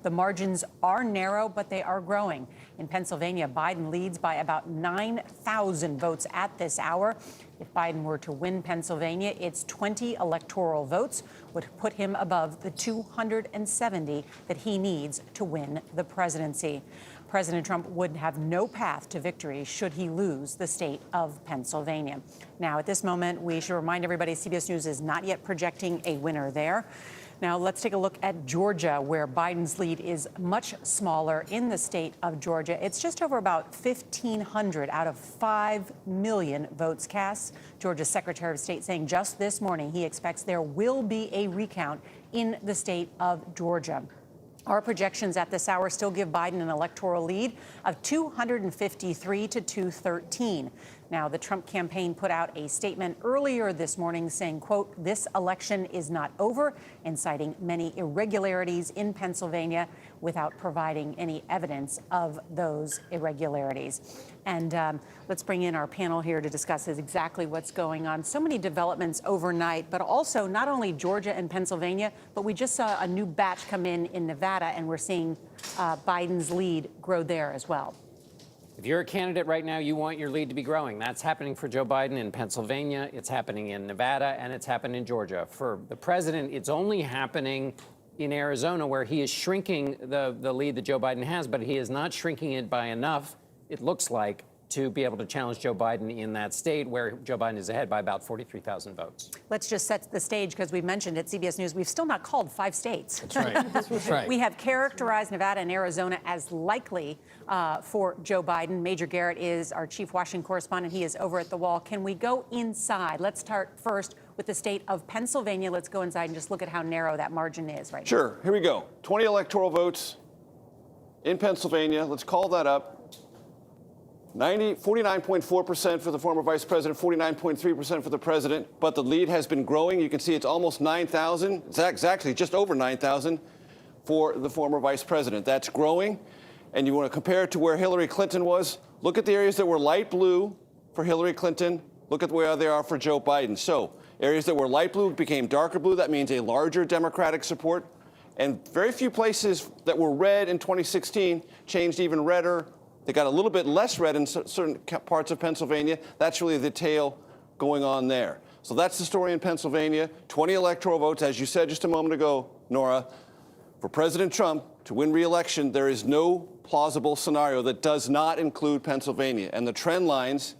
The margins are narrow, but they are growing. In Pennsylvania, Biden leads by about 9,000 votes at this hour. If Biden were to win Pennsylvania, its 20 electoral votes would put him above the 270 that he needs to win the presidency. President Trump would have no path to victory should he lose the state of Pennsylvania. Now, at this moment, we should remind everybody CBS News is not yet projecting a winner there. Now, let's take a look at Georgia, where Biden's lead is much smaller. In the state of Georgia, it's just over about 1,500 out of 5 million votes cast. Georgia's Secretary of State saying just this morning he expects there will be a recount in the state of Georgia. Our projections at this hour still give Biden an electoral lead of 253 to 213. Now, the Trump campaign put out a statement earlier this morning saying, quote, "This election is not over," and citing many irregularities in Pennsylvania without providing any evidence of those irregularities. And let's bring in our panel here to discuss exactly what's going on. So many developments overnight, but also not only Georgia and Pennsylvania, but we just saw a new batch come in Nevada, and we're seeing Biden's lead grow there as well. If you're a candidate right now, you want your lead to be growing. That's happening for Joe Biden in Pennsylvania, it's happening in Nevada, and it's happened in Georgia. For the president, it's only happening in Arizona, where he is shrinking the lead that Joe Biden has, but he is not shrinking it by enough, it looks like, to be able to challenge Joe Biden in that state where Joe Biden is ahead by about 43,000 votes. Let's just set the stage, because we've mentioned at CBS News, we've still not called 5 states. That's right. That's right. We have characterized Nevada and Arizona as likely for Joe Biden. Major Garrett is our chief Washington correspondent. He is over at the wall. Can we go inside? Let's start first with the state of Pennsylvania. Let's go inside and just look at how narrow that margin is right now. Sure. Here we go. 20 electoral votes in Pennsylvania. Let's call that up. 49.4% for the former vice president, 49.3% for the president, but the lead has been growing. You can see it's almost 9,000. It's exactly just over 9,000 for the former vice president. That's growing. And you want to compare it to where Hillary Clinton was. Look at the areas that were light blue for Hillary Clinton. Look at where they are for Joe Biden. So areas that were light blue became darker blue. That means a larger Democratic support. And very few places that were red in 2016 changed even redder. They got a little bit less red in certain parts of Pennsylvania. That's really the tale going on there. So that's the story in Pennsylvania. 20 electoral votes, as you said just a moment ago, Nora. For President Trump to win re-election, there is no plausible scenario that does not include Pennsylvania. And the trend lines,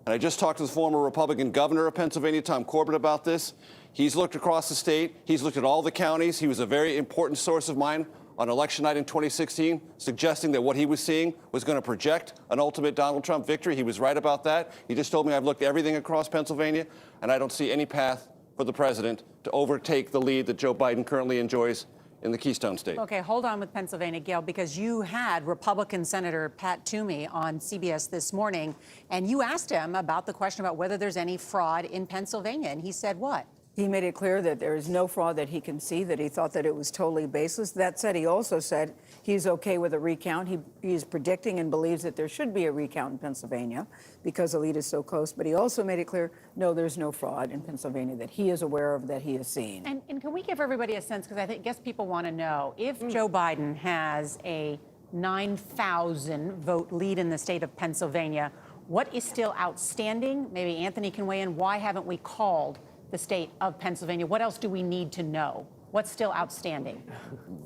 and I just talked to the former Republican governor of Pennsylvania, Tom Corbett, about this. He's looked across the state. He's looked at all the counties. He was a very important source of mine on election night in 2016, suggesting that what he was seeing was going to project an ultimate Donald Trump victory. He was right about that. He just told me, I've looked at everything across Pennsylvania, and I don't see any path for the president to overtake the lead that Joe Biden currently enjoys in the Keystone State. Okay, hold on with Pennsylvania, Gail, because you had Republican Senator Pat Toomey on CBS this morning, and you asked him about the question about whether there's any fraud in Pennsylvania, and he said what? He made it clear that there is no fraud that he can see, that he thought that it was totally baseless. That said, he also said he's okay with a recount. He is predicting and believes that there should be a recount in Pennsylvania because the lead is so close. But he also made it clear, no, there's no fraud in Pennsylvania that he is aware of, that he has seen. And can we give everybody a sense, because I guess people want to know, if Joe Biden has a 9,000 vote lead in the state of Pennsylvania, what is still outstanding? Maybe Anthony can weigh in. Why haven't we called the state of Pennsylvania? What else do we need to know? What's still outstanding?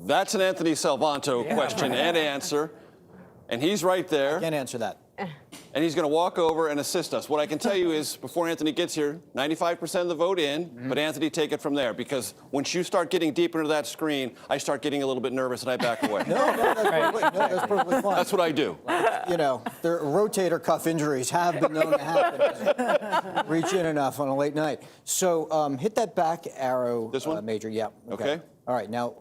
That's an Anthony Salvanto question and answer. And he's right there. I can't answer that. And he's going to walk over and assist us. What I can tell you is, before Anthony gets here, 95% of the vote in, but Anthony, take it from there, because once you start getting deeper into that screen, I start getting a little bit nervous and I back away. That's perfectly fine. That's what I do. You know, the rotator cuff injuries have been known to happen. Reach in enough on a late night. So hit that back arrow, this one? Major. Yeah. Okay. All right. Now,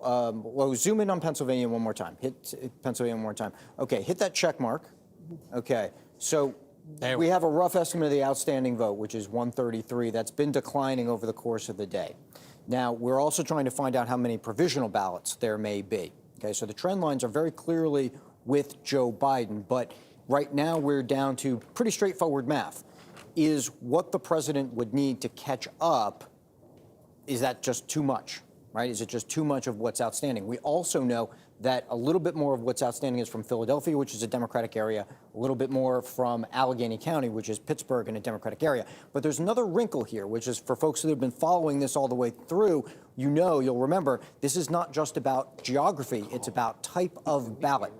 well, zoom in on Pennsylvania one more time. Hit Pennsylvania one more time. Okay. Hit that check mark. Okay. So we have a rough estimate of the outstanding vote, which is 133. That's been declining over the course of the day. Now, we're also trying to find out how many provisional ballots there may be. Okay, so the trend lines are very clearly with Joe Biden, but right now we're down to pretty straightforward math. Is what the president would need to catch up, is that just too much, right? Is it just too much of what's outstanding? We also know that a little bit more of what's outstanding is from Philadelphia, which is a Democratic area, a little bit more from Allegheny County, which is Pittsburgh and a Democratic area. But there's another wrinkle here, which is for folks that have been following this all the way through, you'll remember, this is not just about geography, it's about type of ballot.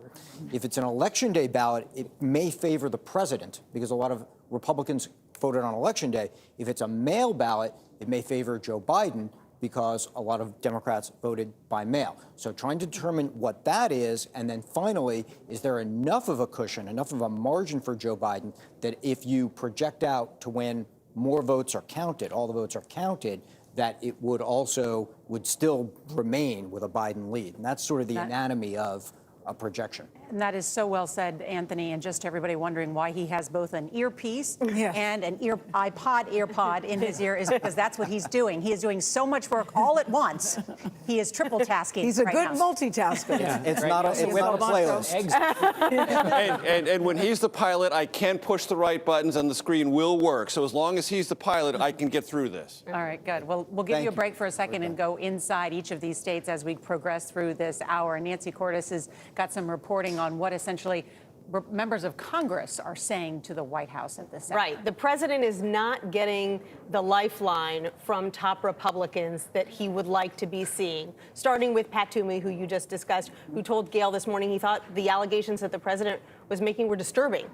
If it's an election day ballot, it may favor the president because a lot of Republicans voted on election day. If it's a mail ballot, it may favor Joe Biden because a lot of Democrats voted by mail. So trying to determine what that is, and then finally, is there enough of a cushion, enough of a margin for Joe Biden that if you project out to when more votes are counted, all the votes are counted, that it would still remain with a Biden lead. And that's sort of the anatomy of a projection. And that is so well said, Anthony, and just everybody wondering why he has both an earpiece and an AirPod in his ear is because that's what he's doing. He is doing so much work all at once. He is triple tasking. He's a right good now. multitasker. Yeah, it's not a playlist. And when he's the pilot, I can push the right buttons and the screen will work. So as long as he's the pilot, I can get through this. All right, good. Well, we'll give you a break for a second and go inside each of these states as we progress through this hour. Nancy Cordes has got some reporting on what essentially members of Congress are saying to the White House at this hour. Right. The president is not getting the lifeline from top Republicans that he would like to be seeing, starting with Pat Toomey, who you just discussed, who told Gayle this morning he thought the allegations that the president was making were disturbing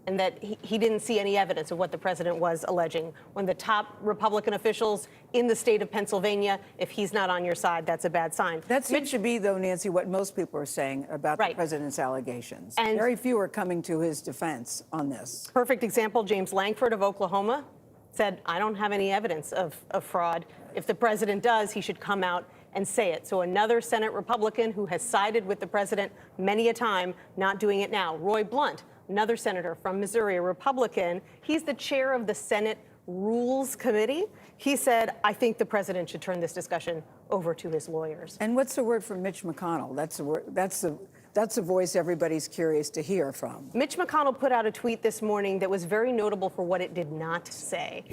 and that he didn't see any evidence of what the president was alleging. When the top Republican officials in the state of Pennsylvania, if he's not on your side, that's a bad sign. That seems to be, though, Nancy, what most people are saying about the president's allegations. And very few are coming to his defense on this. Perfect example, James Langford of Oklahoma said, I don't have any evidence of fraud. If the president does, he should come out and say it. So another Senate Republican who has sided with the president many a time, not doing it now. Roy Blunt, another senator from Missouri, a Republican. He's the chair of the Senate Rules Committee. He said, I think the president should turn this discussion over to his lawyers. And what's the word for Mitch McConnell? That's the voice everybody's curious to hear from. Mitch McConnell put out a tweet this morning that was very notable for what it did not say.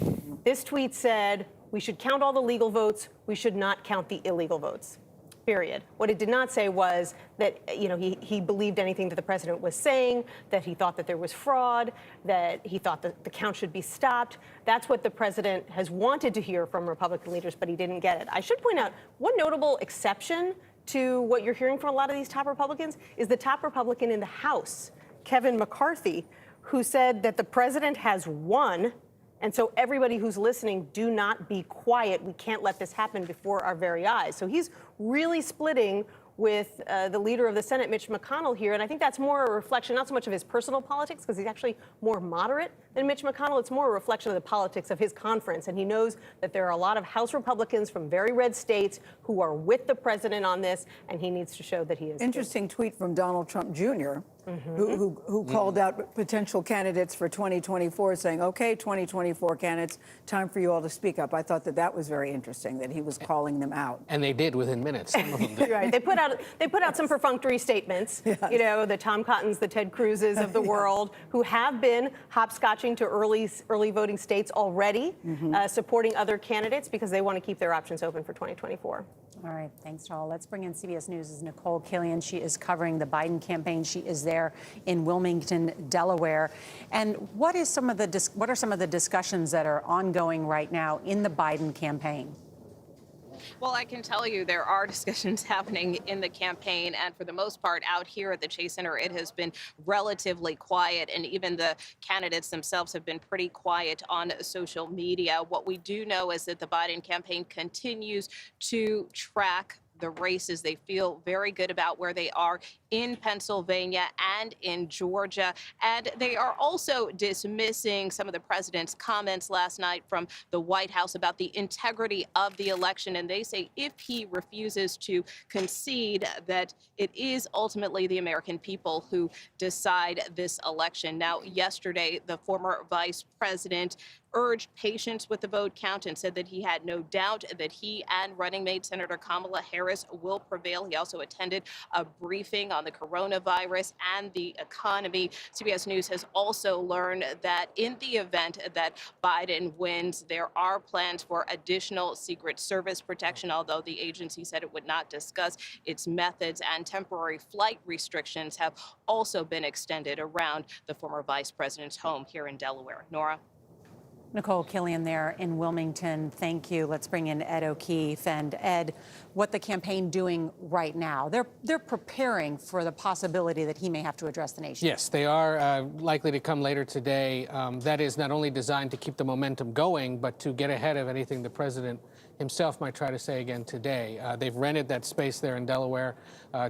This tweet said, we should count all the legal votes. We should not count the illegal votes, period. What it did not say was that, he believed anything that the president was saying, that he thought that there was fraud, that he thought that the count should be stopped. That's what the president has wanted to hear from Republican leaders, but he didn't get it. I should point out one notable exception to what you're hearing from a lot of these top Republicans is the top Republican in the House, Kevin McCarthy, who said that the president has won. And so everybody who's listening, do not be quiet. We can't let this happen before our very eyes. So he's really splitting with the leader of the Senate, Mitch McConnell, here. And I think that's more a reflection, not so much of his personal politics, because he's actually more moderate than Mitch McConnell. It's more a reflection of the politics of his conference. And he knows that there are a lot of House Republicans from very red states who are with the president on this, and he needs to show that he is. Interesting tweet from Donald Trump Jr., who called out potential candidates for 2024, saying, okay, 2024 candidates, time for you all to speak up. I thought that was very interesting, that he was calling them out. And they did within minutes. Some of them did. Right. They put out some perfunctory statements, the Tom Cottons, the Ted Cruzes of the world, who have been hopscotching to early voting states already, supporting other candidates because they want to keep their options open for 2024. All right, thanks, Joel. Let's bring in CBS News' Nicole Killian. She is covering the Biden campaign. She is there in Wilmington, Delaware. And what are some of the discussions that are ongoing right now in the Biden campaign? Well, I can tell you there are discussions happening in the campaign, and for the most part out here at the Chase Center, it has been relatively quiet, and even the candidates themselves have been pretty quiet on social media. What we do know is that the Biden campaign continues to track the races. They feel very good about where they are in Pennsylvania and in Georgia. And they are also dismissing some of the president's comments last night from the White House about the integrity of the election. And they say if he refuses to concede, that it is ultimately the American people who decide this election. Now, yesterday, the former vice president urged patience with the vote count and said that he had no doubt that he and running mate Senator Kamala Harris will prevail. He also attended a briefing on the coronavirus and the economy. CBS News has also learned that in the event that Biden wins, there are plans for additional Secret Service protection, although the agency said it would not discuss its methods, and temporary flight restrictions have also been extended around the former vice president's home here in Delaware. Nora? Nicole Killian there in Wilmington. Thank you. Let's bring in Ed O'Keefe. And Ed, what the campaign doing right now? They're preparing for the possibility that he may have to address the nation. Yes, they are likely to come later today. That is not only designed to keep the momentum going, but to get ahead of anything the president himself might try to say again today. They've rented that space there in Delaware,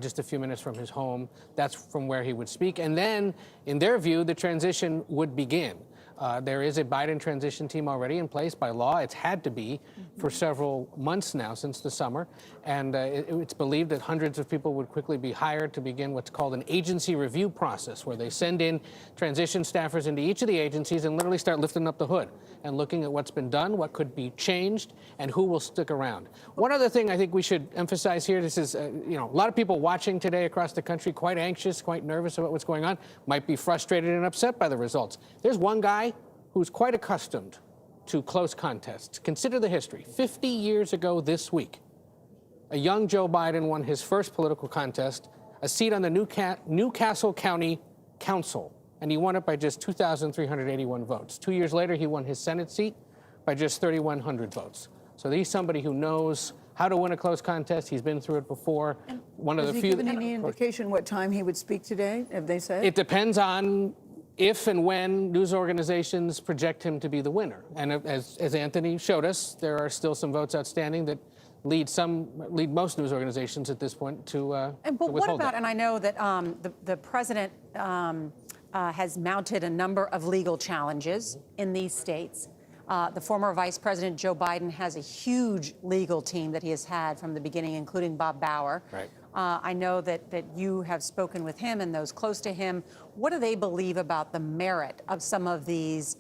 just a few minutes from his home. That's from where he would speak. And then, in their view, the transition would begin. There is a Biden transition team already in place by law. It's had to be for several months now, since the summer. And it's believed that hundreds of people would quickly be hired to begin what's called an agency review process, where they send in transition staffers into each of the agencies and literally start lifting up the hood and looking at what's been done, what could be changed, and who will stick around. One other thing I think we should emphasize here, this is, a lot of people watching today across the country, quite anxious, quite nervous about what's going on, might be frustrated and upset by the results. There's one guy who's quite accustomed to close contests. Consider the history. 50 years ago this week, a young Joe Biden won his first political contest, a seat on the Newcastle County Council, and he won it by just 2,381 votes. 2 years later, he won his Senate seat by just 3,100 votes. So he's somebody who knows how to win a close contest. He's been through it before. One of the few. Has he given any indication what time he would speak today? Have they said? It depends on if and when news organizations project him to be the winner. And as Anthony showed us, there are still some votes outstanding that lead most news organizations at this point to But what withhold about, that. and I know that the president has mounted a number of legal challenges in these states. The former Vice President Joe Biden has a huge legal team that he has had from the beginning, including Bob Bauer. Right. I know that you have spoken with him and those close to him. What do they believe about the merit of some of these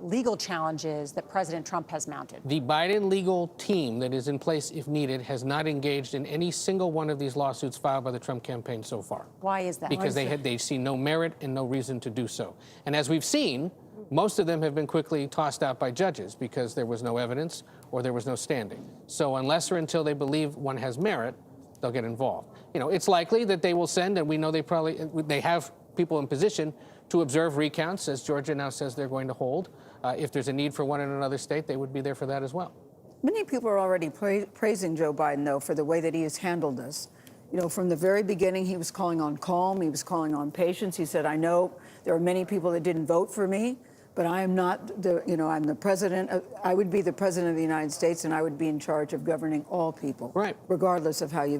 legal challenges that President Trump has mounted? The Biden legal team that is in place if needed has not engaged in any single one of these lawsuits filed by the Trump campaign so far. Why is that? Because they see no merit and no reason to do so. And as we've seen, most of them have been quickly tossed out by judges because there was no evidence or there was no standing. So unless or until they believe one has merit, they'll get involved. It's likely that they will send, and we know they have people in position to observe recounts, as Georgia now says they're going to hold. If there's a need for one in another state, they would be there for that as well. Many people are already praising Joe Biden, though, for the way that he has handled this. From the very beginning, he was calling on calm. He was calling on patience. He said, I know there are many people that didn't vote for me, but I am not I'm the president. I would be the president of the United States, and I would be in charge of governing all people, right, regardless of how you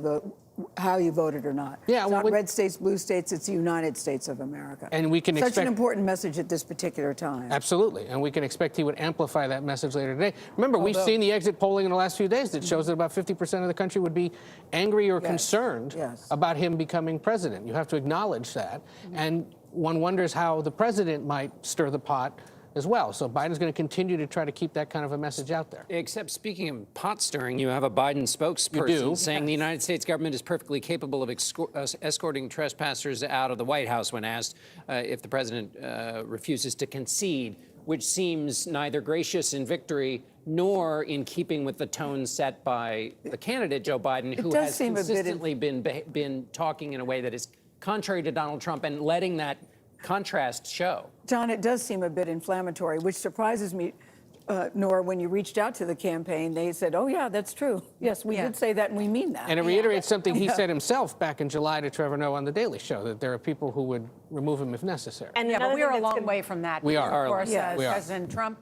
voted or not. Yeah, it's not red states, blue states. It's the United States of America. And we can expect such an important message at this particular time. Absolutely, and we can expect he would amplify that message later today. Remember, we've seen the exit polling in the last few days that shows that about 50% of the country would be angry or concerned about him becoming president. You have to acknowledge that, and one wonders how the president might stir the pot as well. So Biden's going to continue to try to keep that kind of a message out there. Except speaking of pot stirring, you have a Biden spokesperson saying the United States government is perfectly capable of escorting trespassers out of the White House when asked if the president refuses to concede, which seems neither gracious in victory nor in keeping with the tone set by the candidate, Joe Biden, who has consistently been talking in a way that is contrary to Donald Trump and letting that contrast show. John, it does seem a bit inflammatory, which surprises me, Nora. When you reached out to the campaign, they said, oh, yeah, that's true. Yes, we did say that, and we mean that. And it reiterates something he said himself back in July to Trevor Noah on The Daily Show, that there are people who would remove him if necessary. And but we are a long way from that. We are. Of course, President Trump,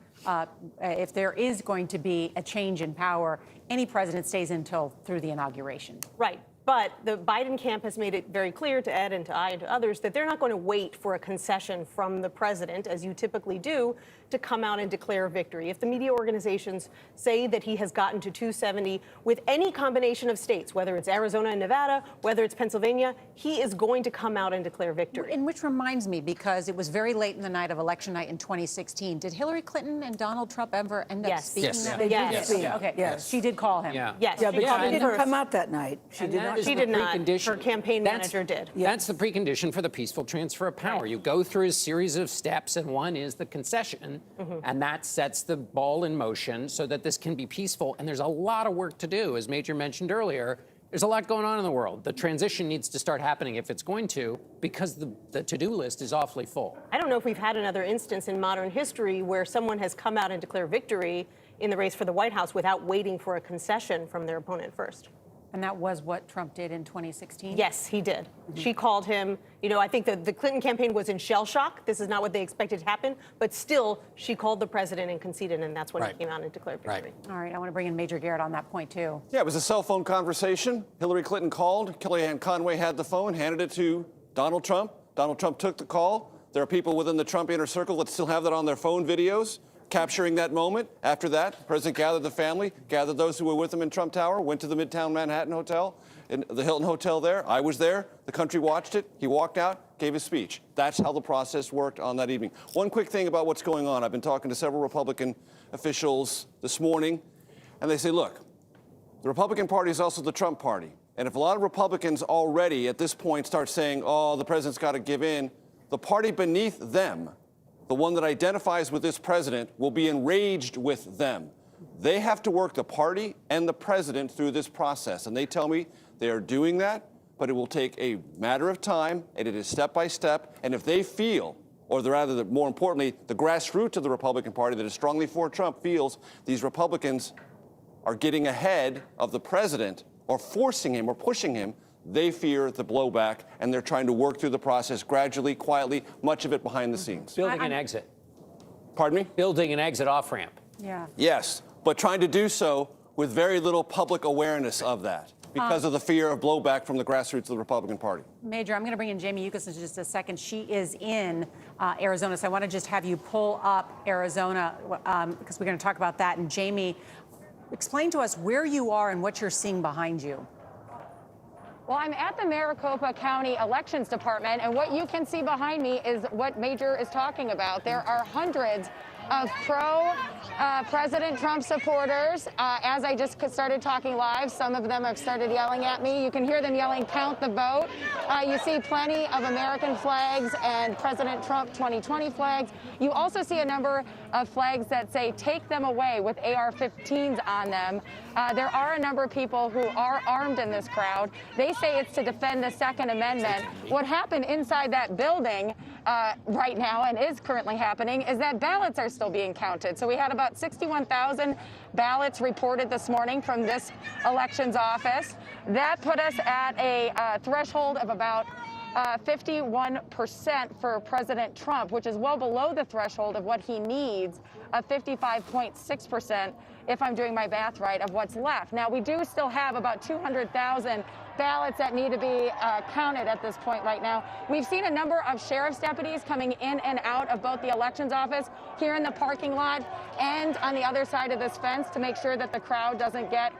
if there is going to be a change in power, any president stays through the inauguration. Right. But the Biden camp has made it very clear to Ed and to I and to others that they're not going to wait for a concession from the president, as you typically do, to come out and declare victory. If the media organizations say that he has gotten to 270 with any combination of states, whether it's Arizona and Nevada, whether it's Pennsylvania, he is going to come out and declare victory. And which reminds me, because it was very late in the night of election night in 2016, did Hillary Clinton and Donald Trump ever end up Yes. speaking? Yes. that They night? did Yes. speak. Okay. Yes. She did call him. Yeah. Yes, Yeah, she but called she him didn't first. come out that night. She And did that not. is She the did not. precondition. Her campaign That's- manager did. That's the precondition for the peaceful transfer of power. You go through a series of steps, and one is the concession, and that sets the ball in motion so that this can be peaceful. And there's a lot of work to do, as Major mentioned earlier. There's a lot going on in the world. The transition needs to start happening if it's going to, because the to-do list is awfully full. I don't know if we've had another instance in modern history where someone has come out and declared victory in the race for the White House without waiting for a concession from their opponent first. And that was what Trump did in 2016? Yes, he did. She called him, you know, I think the Clinton campaign was in shell shock. This is not what they expected to happen. But still, she called the president and conceded, and that's when Right. he came out and declared victory. All right, I want to bring in Major Garrett on that point, too. Yeah, it was a cell phone conversation. Hillary Clinton called. Kellyanne Conway had the phone, handed it to Donald Trump. Donald Trump took the call. There are people within the Trump inner circle that still have that on their phone videos, capturing that moment. After that, the president gathered the family, gathered those who were with him in Trump Tower, went to the Midtown Manhattan Hotel, in the Hilton Hotel there. I was there. The country watched it. He walked out, gave his speech. That's how the process worked on that evening. One quick thing about what's going on. I've been talking to several Republican officials this morning, and they say, look, the Republican Party is also the Trump Party. And if a lot of Republicans already at this point start saying, oh, the president's got to give in, the party beneath them, the one that identifies with this president, will be enraged with them. They have to work the party and the president through this process. And they tell me they are doing that, but it will take a matter of time, and it is step by step. And if they feel, or rather, more importantly, the grassroots of the Republican Party that is strongly for Trump feels these Republicans are getting ahead of the president or forcing him or pushing him, they fear the blowback, and they're trying to work through the process gradually, quietly, much of it behind the scenes. Building an exit. Pardon me? Building an exit off-ramp. Yeah. Yes, but trying to do so with very little public awareness of that because of the fear of blowback from the grassroots of the Republican Party. Major, I'm going to bring in Jamie Yuccas in just a second. She is in Arizona, so I want to just have you pull up Arizona because we're going to talk about that. And Jamie, explain to us where you are and what you're seeing behind you. Well, I'm at the Maricopa County Elections Department, and what you can see behind me is what Major is talking about. There are hundreds of pro-President Trump supporters. As I just started talking live, some of them have started yelling at me. You can hear them yelling, "Count the vote." You see plenty of American flags and President Trump 2020 flags. You also see a number of flags that say, "Take them away," with AR-15s on them. There are a number of people who are armed in this crowd. They say it's to defend the Second Amendment. What happened inside that building right now, and is currently happening, is that ballots are still being counted. So we had about 61,000 ballots reported this morning from this elections office. That put us at a threshold of about 51% for President Trump, which is well below the threshold of what he needs, of 55.6%, if I'm doing my math right, of what's left. Now, we do still have about 200,000 ballots that need to be counted at this point right now. We've seen a number of sheriff's deputies coming in and out of both the elections office here in the parking lot and on the other side of this fence to make sure that the crowd doesn't get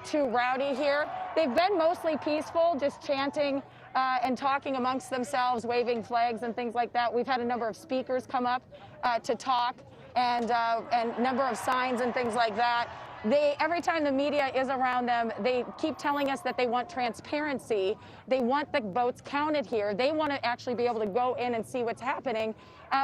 too rowdy here. They've been mostly peaceful, just chanting and talking amongst themselves, waving flags and things like that. We've had a number of speakers come up to talk and number of signs and things like that. Every time the media is around them, they keep telling us that they want transparency. They want the votes counted here. They want to actually be able to go in and see what's happening.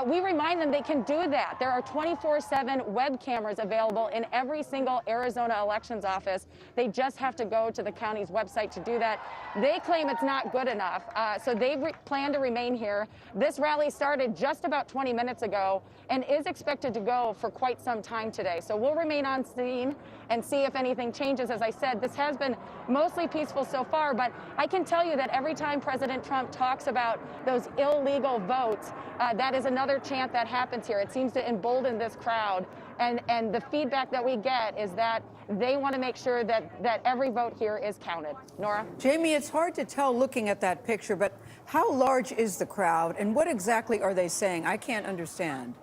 We remind them they can do that. There are 24/7 web cameras available in every single Arizona elections office. They just have to go to the county's website to do that. They claim it's not good enough, so they plan to remain here. This rally started just about 20 minutes ago and is expected to go for quite some time today. So we'll remain on scene and see if anything changes. As I said, this has been mostly peaceful so far, but I can tell you that every time President Trump talks about those illegal votes, that is another chant that happens here. It seems to embolden this crowd, and the feedback that we get is that they want to make sure that every vote here is counted. Nora? Jamie, it's hard to tell looking at that picture, but how large is the crowd and what exactly are they saying? I can't understand.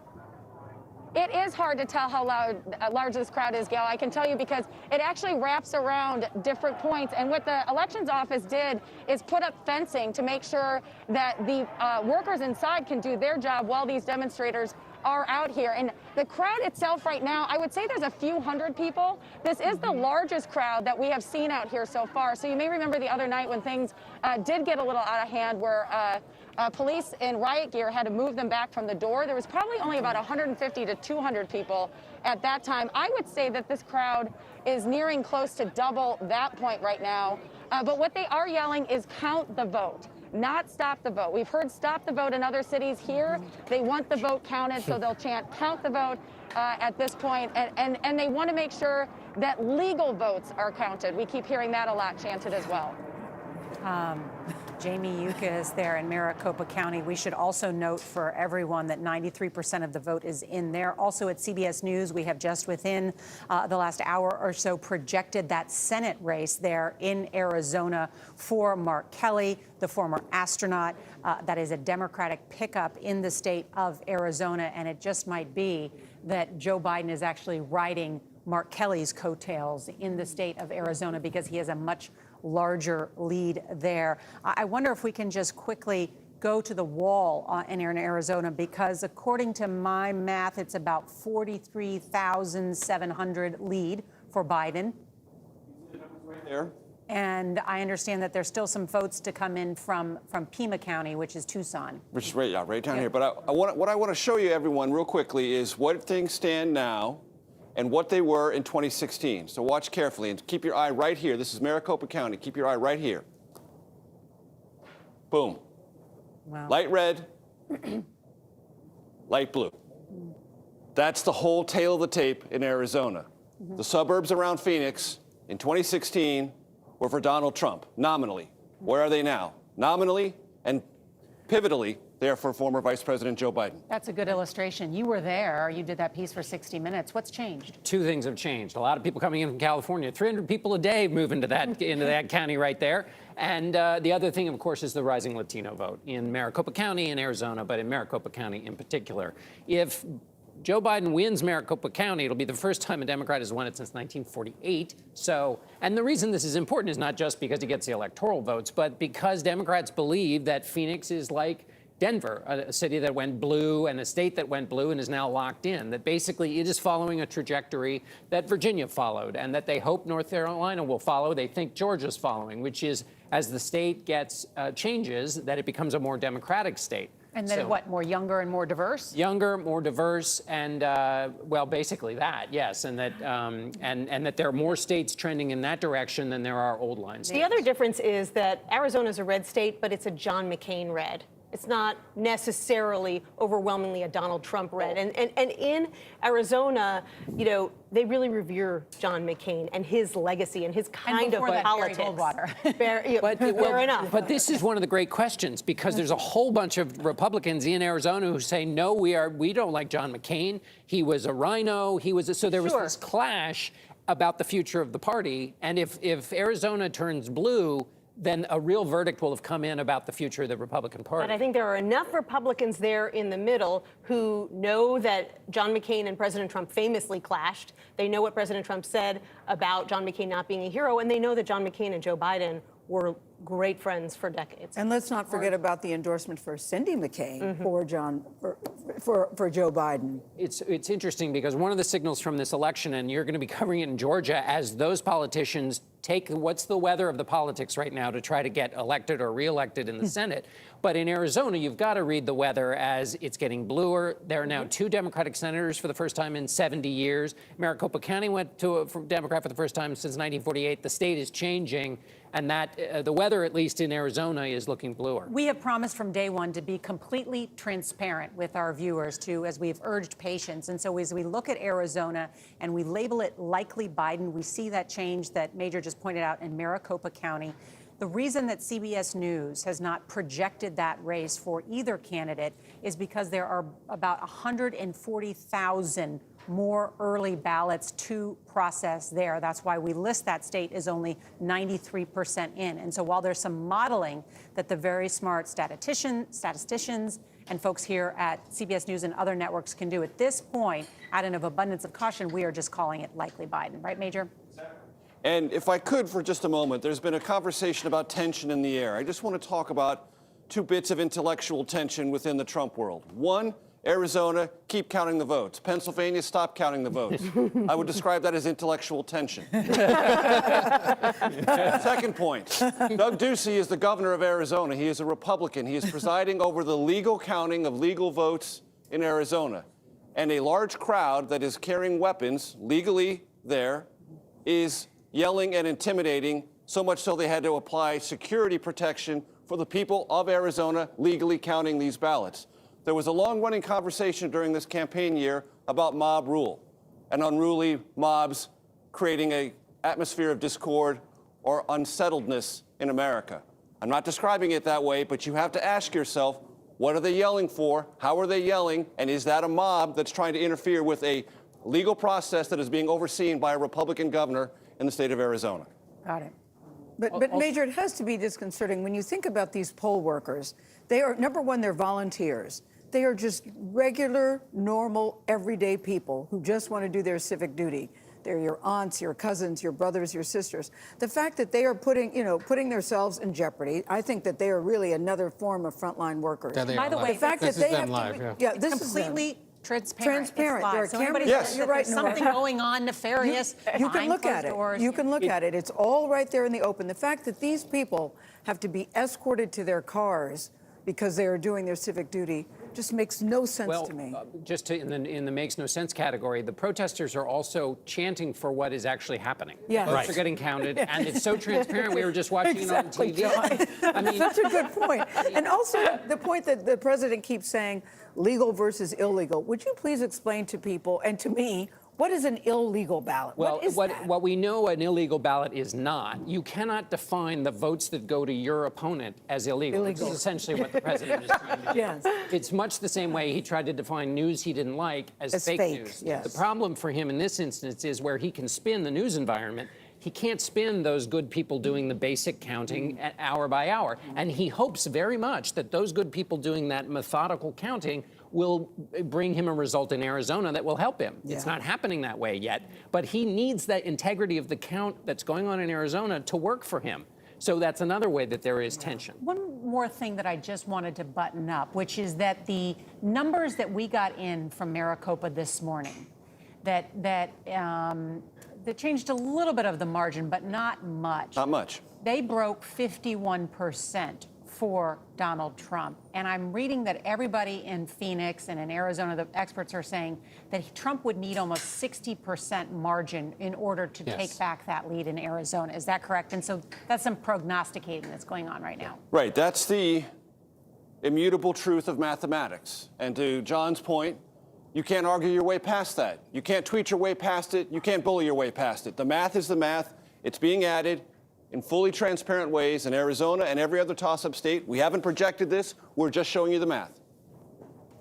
It is hard to tell how large this crowd is, Gail. I can tell you because it actually wraps around different points. And what the elections office did is put up fencing to make sure that the workers inside can do their job while these demonstrators are out here. And the crowd itself right now, I would say there's a few hundred people. This is the largest crowd that we have seen out here so far. So you may remember the other night when things did get a little out of hand, where police in riot gear had to move them back from the door. There was probably only about 150 to 200 people at that time. I would say that this crowd is nearing close to double that point right now. But what they are yelling is count the vote, not stop the vote. We've heard stop the vote in other cities. Here, they want the vote counted, so they'll chant count the vote at this point. And they want to make sure that legal votes are counted. We keep hearing that a lot chanted as well. Jamie Yucca is there in Maricopa County. We should also note for everyone that 93% of the vote is in there. Also at CBS News, we have just within the last hour or so projected that Senate race there in Arizona for Mark Kelly, the former astronaut. That is a Democratic pickup in the state of Arizona, and it just might be that Joe Biden is actually riding Mark Kelly's coattails in the state of Arizona because he has a much larger lead there. I wonder if we can just quickly go to the wall in Arizona, because according to my math, it's about 43,700 lead for Biden. Right there. And I understand that there's still some votes to come in from Pima County, which is Tucson. Which is right down here. But what I want to show you, everyone, real quickly, is what things stand now and what they were in 2016. So watch carefully and keep your eye right here. This is Maricopa County. Keep your eye right here. Boom. Wow. Light red, light blue. That's the whole tail of the tape in Arizona. The suburbs around Phoenix in 2016 were for Donald Trump, nominally. Where are they now? Nominally and pivotally, they are for former Vice President Joe Biden. That's a good illustration. You were there. You did that piece for 60 Minutes. What's changed? Two things have changed. A lot of people coming in from California, 300 people a day move into that county right there. And the other thing, of course, is the rising Latino vote in Maricopa County in Arizona, but in Maricopa County in particular. If Joe Biden wins Maricopa County, it'll be the first time a Democrat has won it since 1948. So, and the reason this is important is not just because he gets the electoral votes, but because Democrats believe that Phoenix is like Denver, a city that went blue and a state that went blue and is now locked in, that basically it is following a trajectory that Virginia followed and that they hope North Carolina will follow. They think Georgia's following, which is as the state gets changes, that it becomes a more democratic state. And then what, more younger and more diverse? Younger, more diverse, and well, basically that, yes, and that and that there are more states trending in that direction than there are old line states. The other difference is that Arizona's a red state, but it's a John McCain red. It's not necessarily overwhelmingly a Donald Trump red. And in Arizona, you know, they really revere John McCain and his legacy and his kind of politics. Fair enough. But this is one of the great questions, because there's a whole bunch of Republicans in Arizona who say, no, we don't like John McCain. He was a rhino. So there was this clash about the future of the party. And if Arizona turns blue, then a real verdict will have come in about the future of the Republican Party. But I think there are enough Republicans there in the middle who know that John McCain and President Trump famously clashed. They know what President Trump said about John McCain not being a hero, and they know that John McCain and Joe Biden were great friends for decades. And let's not forget about the endorsement for Cindy McCain for Joe Biden. It's interesting because one of the signals from this election, and you're going to be covering it in Georgia, as those politicians take what's the weather of the politics right now to try to get elected or reelected in the Senate. But in Arizona, you've got to read the weather as it's getting bluer. There are now 2 Democratic senators for the first time in 70 years. Maricopa County went to a Democrat for the first time since 1948. The state is changing, and that the weather, at least in Arizona, is looking bluer. We have promised from day one to be completely transparent with our viewers, as we've urged patience. And so as we look at Arizona and we label it likely Biden, we see that change that Major just pointed out in Maricopa County. The reason that CBS News has not projected that race for either candidate is because there are about 140,000 more early ballots to process there. That's why we list that state as only 93% in. And so while there's some modeling that the very smart statisticians and folks here at CBS News and other networks can do, at this point, out of abundance of caution, we are just calling it likely Biden. Right, Major? And if I could for just a moment, there's been a conversation about tension in the air. I just want to talk about 2 bits of intellectual tension within the Trump world. One, Arizona, keep counting the votes. Pennsylvania, stop counting the votes. I would describe that as intellectual tension. Second point, Doug Ducey is the governor of Arizona. He is a Republican. He is presiding over the legal counting of legal votes in Arizona. And a large crowd that is carrying weapons legally there is yelling and intimidating, so much so they had to apply security protection for the people of Arizona legally counting these ballots. There was a long-running conversation during this campaign year about mob rule and unruly mobs creating an atmosphere of discord or unsettledness in America. I'm not describing it that way, but you have to ask yourself, what are they yelling for? How are they yelling? And is that a mob that's trying to interfere with a legal process that is being overseen by a Republican governor in the state of Arizona? Got it. But Major, it has to be disconcerting when you think about these poll workers. They are, number one, they're volunteers. They are just regular, normal, everyday people who just want to do their civic duty. They're your aunts, your cousins, your brothers, your sisters. The fact that they are putting themselves in jeopardy, I think that they are really another form of frontline workers. Yeah, they By are the live. way, The fact This that is they them have live, to, yeah. this completely is them. transparent. Transparent. It's There are live. So anybody cameras- says You're that right, there's Nora. something going on nefarious You can behind look closed at it. doors. You can look at it. It's all right there in the open. The fact that these people have to be escorted to their cars because they are doing their civic duty just makes no sense to me. Just in the makes no sense category, the protesters are also chanting for what is actually happening. Yes. Votes Right. are getting counted, and it's so transparent. We were just watching Exactly, it on TV. John. I mean, Such a good point. And also the point that the president keeps saying, legal versus illegal. Would you please explain to people and to me, what is an illegal ballot? well, what is that? what we know an illegal ballot is not. You cannot define the votes that go to your opponent as illegal. This is essentially what the president is trying to do. Yes. It's much the same way he tried to define news he didn't like as fake news. yes. The problem for him in this instance is where he can spin the news environment. He can't spin those good people doing the basic counting hour by hour. And he hopes very much that those good people doing that methodical counting will bring him a result in Arizona that will help him. It's not happening that way yet. But he needs the integrity of the count that's going on in Arizona to work for him. So that's another way that there is tension. One more thing that I just wanted to button up, which is that the numbers that we got in from Maricopa this morning, that changed a little bit of the margin, but not much. Not much. They broke 51% for Donald Trump. And I'm reading that everybody in Phoenix and in Arizona, the experts are saying that Trump would need almost 60% margin in order to take back that lead in Arizona. Is that correct? And so that's some prognosticating that's going on right now. Right. That's the immutable truth of mathematics. And to John's point, you can't argue your way past that. You can't tweet your way past it. You can't bully your way past it. The math is the math. It's being added in fully transparent ways in Arizona and every other toss-up state. We haven't projected this. We're just showing you the math.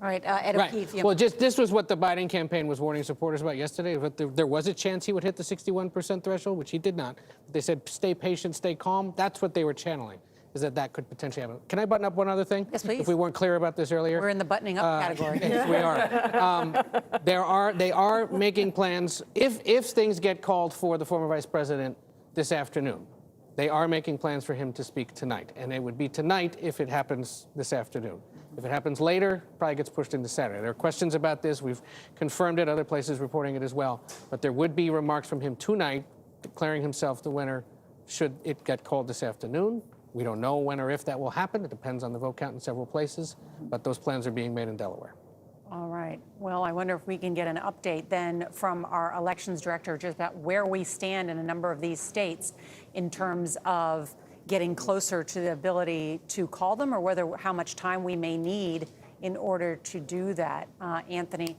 All right, Ed Right. O'Keefe. Well, this was what the Biden campaign was warning supporters about yesterday. But there was a chance he would hit the 61% threshold, which he did not. But they said, stay patient, stay calm. That's what they were channeling, is that could potentially happen. Can I button up one other thing? Yes, please. If we weren't clear about this earlier. We're in the buttoning up category. Yes, we are. They are making plans. If things get called for the former vice president this afternoon, they are making plans for him to speak tonight. And it would be tonight if it happens this afternoon. If it happens later, probably gets pushed into Saturday. There are questions about this. We've confirmed it. Other places reporting it as well. But there would be remarks from him tonight declaring himself the winner should it get called this afternoon. We don't know when or if that will happen. It depends on the vote count in several places, but those plans are being made in Delaware. All right. Well, I wonder if we can get an update then from our elections director just about where we stand in a number of these states in terms of getting closer to the ability to call them, or how much time we may need in order to do that. Anthony,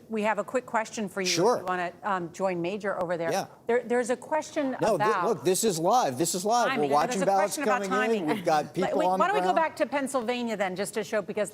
we have a quick question for you. Sure. If you want to join Major over there. Yeah. There's a question No, about. look, this is live. This is live. Timing. We're watching There's a ballots question about coming in. timing. We've got people on the Why don't we go ground. back to Pennsylvania then, just to show, because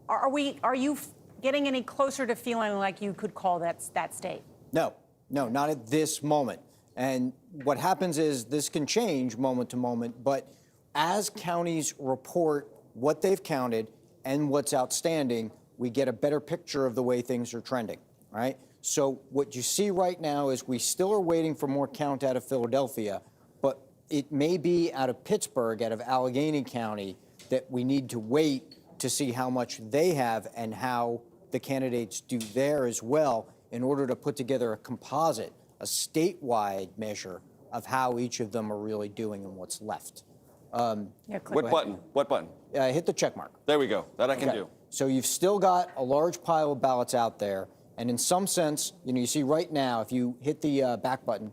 are you getting any closer to feeling like you could call that state? No, not at this moment. And what happens is this can change moment to moment, but as counties report what they've counted and what's outstanding, we get a better picture of the way things are trending, right? So what you see right now is we still are waiting for more count out of Philadelphia, but it may be out of Pittsburgh, out of Allegheny County, that we need to wait to see how much they have and how the candidates do there as well in order to put together a composite, a statewide measure of how each of them are really doing and what's left. What button? What button? Hit the check mark. There we go. That I can Okay. do. So you've still got a large pile of ballots out there, and in some sense, you see right now, if you hit the back button,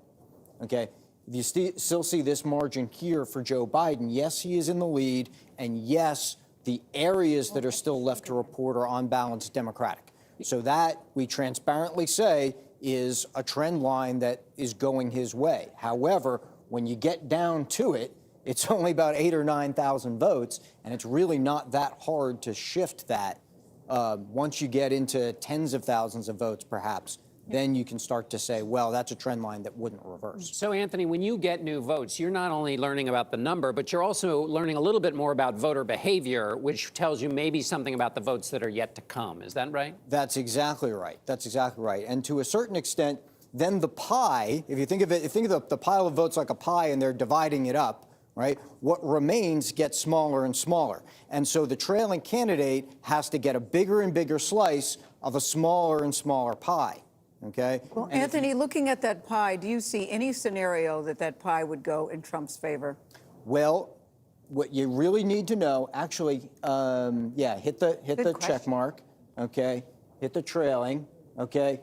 okay, if you still see this margin here for Joe Biden, yes, he is in the lead, and yes, the areas that are still left to report are on balance Democratic. So that, we transparently say, is a trend line that is going his way. However, when you get down to it, it's only about 8,000 or 9,000 votes, and it's really not that hard to shift that. Once you get into tens of thousands of votes, perhaps, then you can start to say, well, that's a trend line that wouldn't reverse. So, Anthony, when you get new votes, you're not only learning about the number, but you're also learning a little bit more about voter behavior, which tells you maybe something about the votes that are yet to come. Is that right? That's exactly right. That's exactly right. And to a certain extent, then the pie, if you think of it, think of the pile of votes like a pie and they're dividing it up, right? What remains gets smaller and smaller. And so the trailing candidate has to get a bigger and bigger slice of a smaller and smaller pie. Okay? Well, And Anthony, looking at that pie, do you see any scenario that pie would go in Trump's favor? Well, what you really need to know, actually, hit the check mark, okay? Hit the trailing, okay?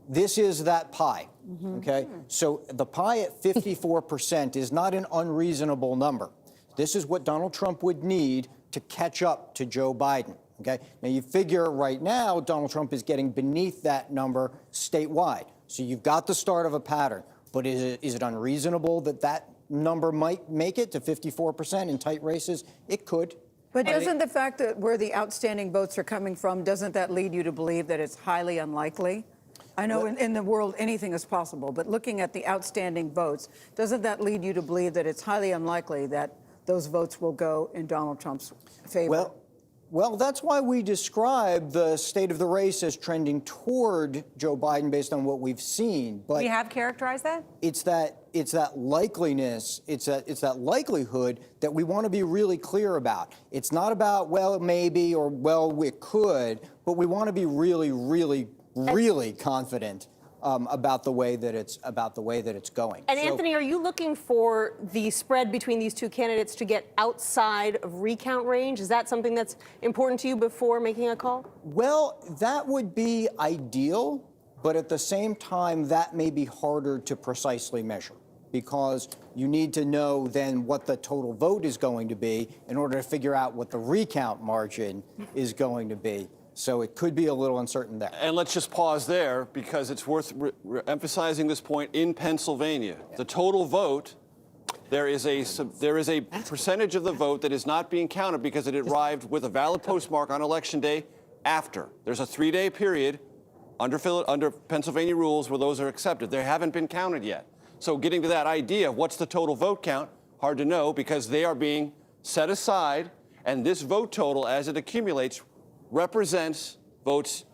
This is that pie, okay? So the pie at 54% is not an unreasonable number. This is what Donald Trump would need to catch up to Joe Biden. Okay. Now you figure right now Donald Trump is getting beneath that number statewide. So you've got the start of a pattern. But is it unreasonable that number might make it to 54% in tight races? It could. But doesn't the fact that where the outstanding votes are coming from, doesn't that lead you to believe that it's highly unlikely? I know in the world anything is possible, but looking at the outstanding votes, doesn't that lead you to believe that it's highly unlikely that those votes will go in Donald Trump's favor? Well, that's why we describe the state of the race as trending toward Joe Biden based on what we've seen. But We have characterized that? it's that likeliness, it's that likelihood that we want to be really clear about. It's not about, well, maybe, or well, we could, but we want to be really, really, really confident about the way that it's going. And Anthony, are you looking for the spread between these two candidates to get outside of recount range? Is that something that's important to you before making a call? Well, that would be ideal, but at the same time, that may be harder to precisely measure because you need to know then what the total vote is going to be in order to figure out what the recount margin is going to be. So it could be a little uncertain there. And let's just pause there because it's worth emphasizing this point in Pennsylvania. The total vote, there is a percentage of the vote that is not being counted because it arrived with a valid postmark on Election Day after. There's a 3-day period under Pennsylvania rules where those are accepted. They haven't been counted yet. So getting to that idea of what's the total vote count, hard to know because they are being set aside, and this vote total, as it accumulates, represents votes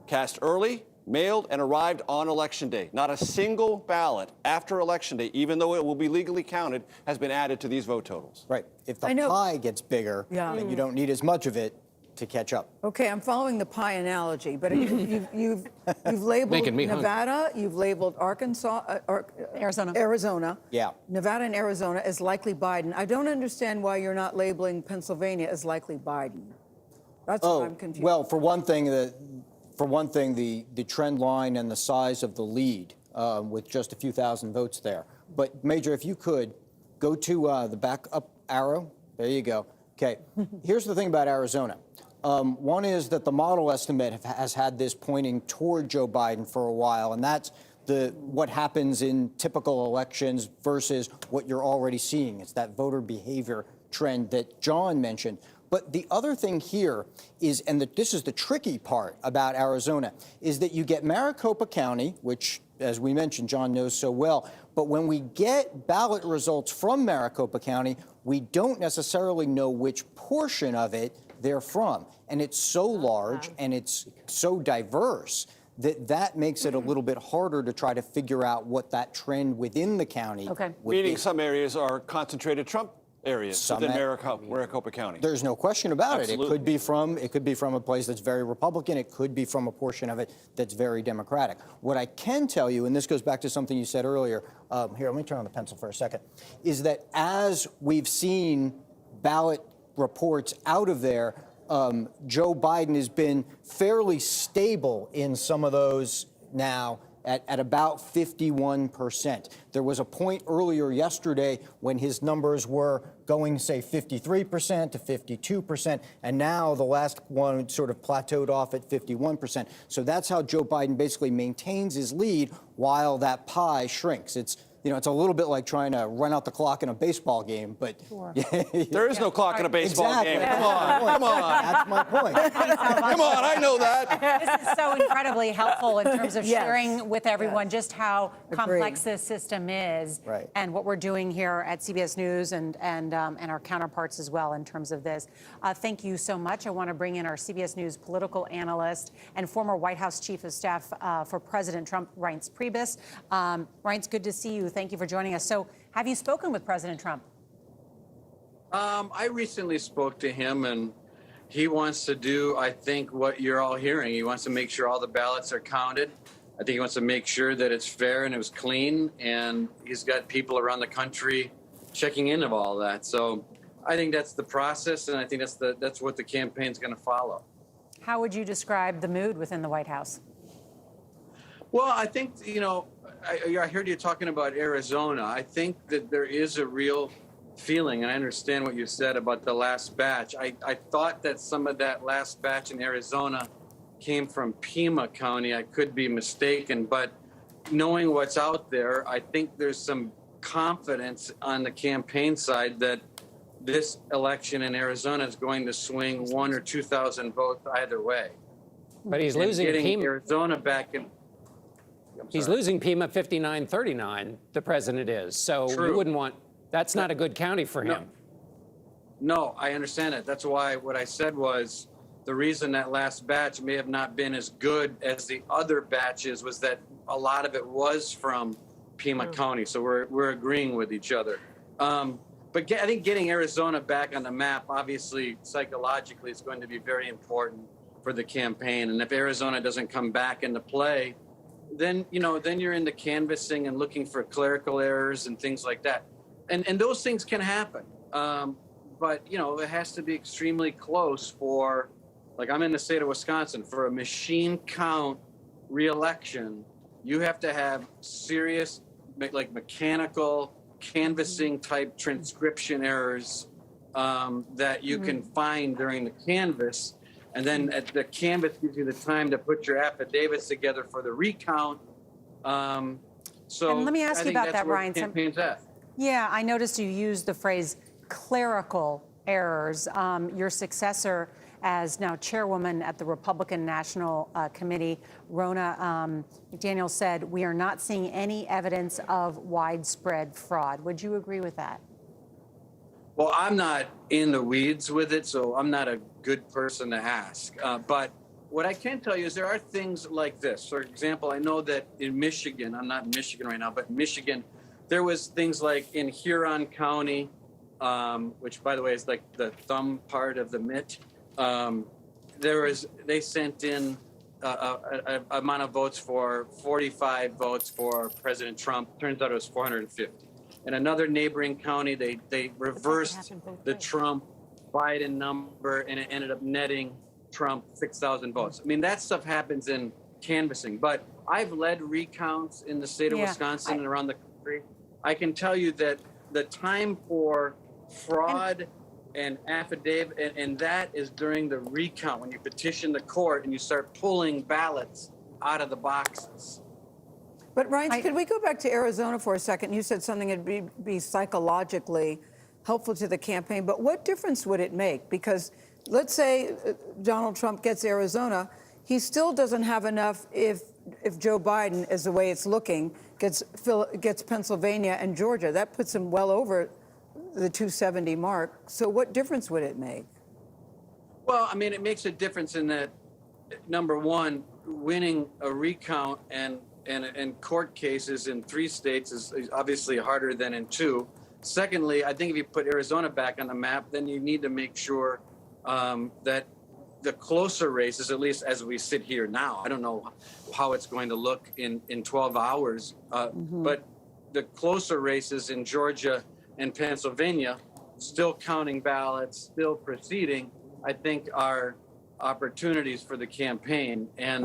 cast early, mailed, and arrived on Election Day. Not a single ballot after Election Day, even though it will be legally counted, has been added to these vote totals. Right. If the pie gets bigger, then you don't need as much of it to catch up. Okay, I'm following the pie analogy, but you've labeled Making me Nevada, you've labeled Arkansas, Arizona. Yeah. Nevada and Arizona as likely Biden. I don't understand why you're not labeling Pennsylvania as likely Biden. That's what I'm confused. Well, for one thing, the trend line and the size of the lead with just a few thousand votes there. But Major, if you could go to the back up arrow. There you go. Okay. Here's the thing about Arizona. One is that the model estimate has had this pointing toward Joe Biden for a while, and that's what happens in typical elections versus what you're already seeing. It's that voter behavior trend that John mentioned. But the other thing here is, and this is the tricky part about Arizona, is that you get Maricopa County, which, as we mentioned, John knows so well. But when we get ballot results from Maricopa County, we don't necessarily know which portion of it they're from. And it's so large and it's so diverse that makes it a little bit harder to try to figure out what that trend within the county would Meaning be. some areas are concentrated Trump areas within Maricopa County. There's no question about Absolutely. it. It could be from a place that's very Republican. It could be from a portion of it that's very Democratic. What I can tell you, and this goes back to something you said earlier, here, let me turn on the pencil for a second, is that as we've seen ballot reports out of there, Joe Biden has been fairly stable in some of those now at about 51%. There was a point earlier yesterday when his numbers were going, say, 53% to 52%, and now the last one sort of plateaued off at 51%. So that's how Joe Biden basically maintains his lead while that pie shrinks. It's a little bit like trying to run out the clock in a baseball game, but There is no clock in a baseball game. Exactly. Come on. That's my point. Come on, I know that. This is so incredibly helpful in terms of sharing with everyone just how complex this system is, Right. and what we're doing here at CBS News and our counterparts as well in terms of this. Thank you so much. I want to bring in our CBS News political analyst and former White House Chief of Staff for President Trump, Reince Priebus. Reince, good to see you. Thank you for joining us. So, have you spoken with President Trump? I recently spoke to him, and he wants to do, I think, what you're all hearing. He wants to make sure all the ballots are counted. I think he wants to make sure that it's fair and it was clean, and he's got people around the country checking in of all that. So I think that's the process, and I think that's what the campaign's going to follow. How would you describe the mood within the White House? Well, I think, I heard you talking about Arizona. I think that there is a real feeling, and I understand what you said about the last batch. I thought that some of that last batch in Arizona came from Pima County. I could be mistaken, but knowing what's out there, I think there's some confidence on the campaign side that this election in Arizona is going to swing 1,000 or 2,000 votes either way. But he's losing getting Pima. Arizona back in. He's losing Pima 59-39, the president is. So you wouldn't want, that's not a good county for him. No, I understand it. That's why what I said was the reason that last batch may have not been as good as the other batches was that a lot of it was from Pima County. So we're agreeing with each other. But I think getting Arizona back on the map, obviously, psychologically, is going to be very important for the campaign. And if Arizona doesn't come back into play, then you're into canvassing and looking for clerical errors and things like that. And those things can happen. But, it has to be extremely close for, like I'm in the state of Wisconsin, for a machine count re-election, you have to have serious, like mechanical canvassing type transcription errors that you can find during the canvass. And then at the canvass gives you the time to put your affidavits together for the recount. So And let me ask you about that, Ryan. Yeah, I noticed you used the phrase clerical errors. Your successor as now chairwoman at the Republican National Committee, Ronna McDaniel, said, "We are not seeing any evidence of widespread fraud." Would you agree with that? Well, I'm not in the weeds with it, so I'm not a good person to ask. But what I can tell you is there are things like this. For example, I know that in Michigan, I'm not in Michigan right now, but in Michigan, there was things like in Huron County, which, by the way, is like the thumb part of the mitt. they sent in a amount of votes for 45 votes for President Trump. Turns out it was 450. In another neighboring county, they reversed the Trump Biden number, and it ended up netting Trump 6,000 votes. I mean, that stuff happens in canvassing, but I've led recounts in the state of Wisconsin and around the country. I can tell you that the time for fraud and affidavit, and that is during the recount, when you petition the court and you start pulling ballots out of the boxes. But Ryan, could we go back to Arizona for a second? You said something would be psychologically helpful to the campaign, but what difference would it make? Because let's say Donald Trump gets Arizona, he still doesn't have enough if Joe Biden, as the way it's looking, gets Pennsylvania and Georgia. That puts him well over the 270 mark. So what difference would it make? Well, I mean, it makes a difference in that, number one, winning a recount and court cases in 3 states is obviously harder than in 2. Secondly, I think if you put Arizona back on the map, then you need to make sure that the closer races, at least as we sit here now, I don't know how it's going to look in 12 hours, but the closer races in Georgia and Pennsylvania, still counting ballots, still proceeding, I think are opportunities for the campaign. And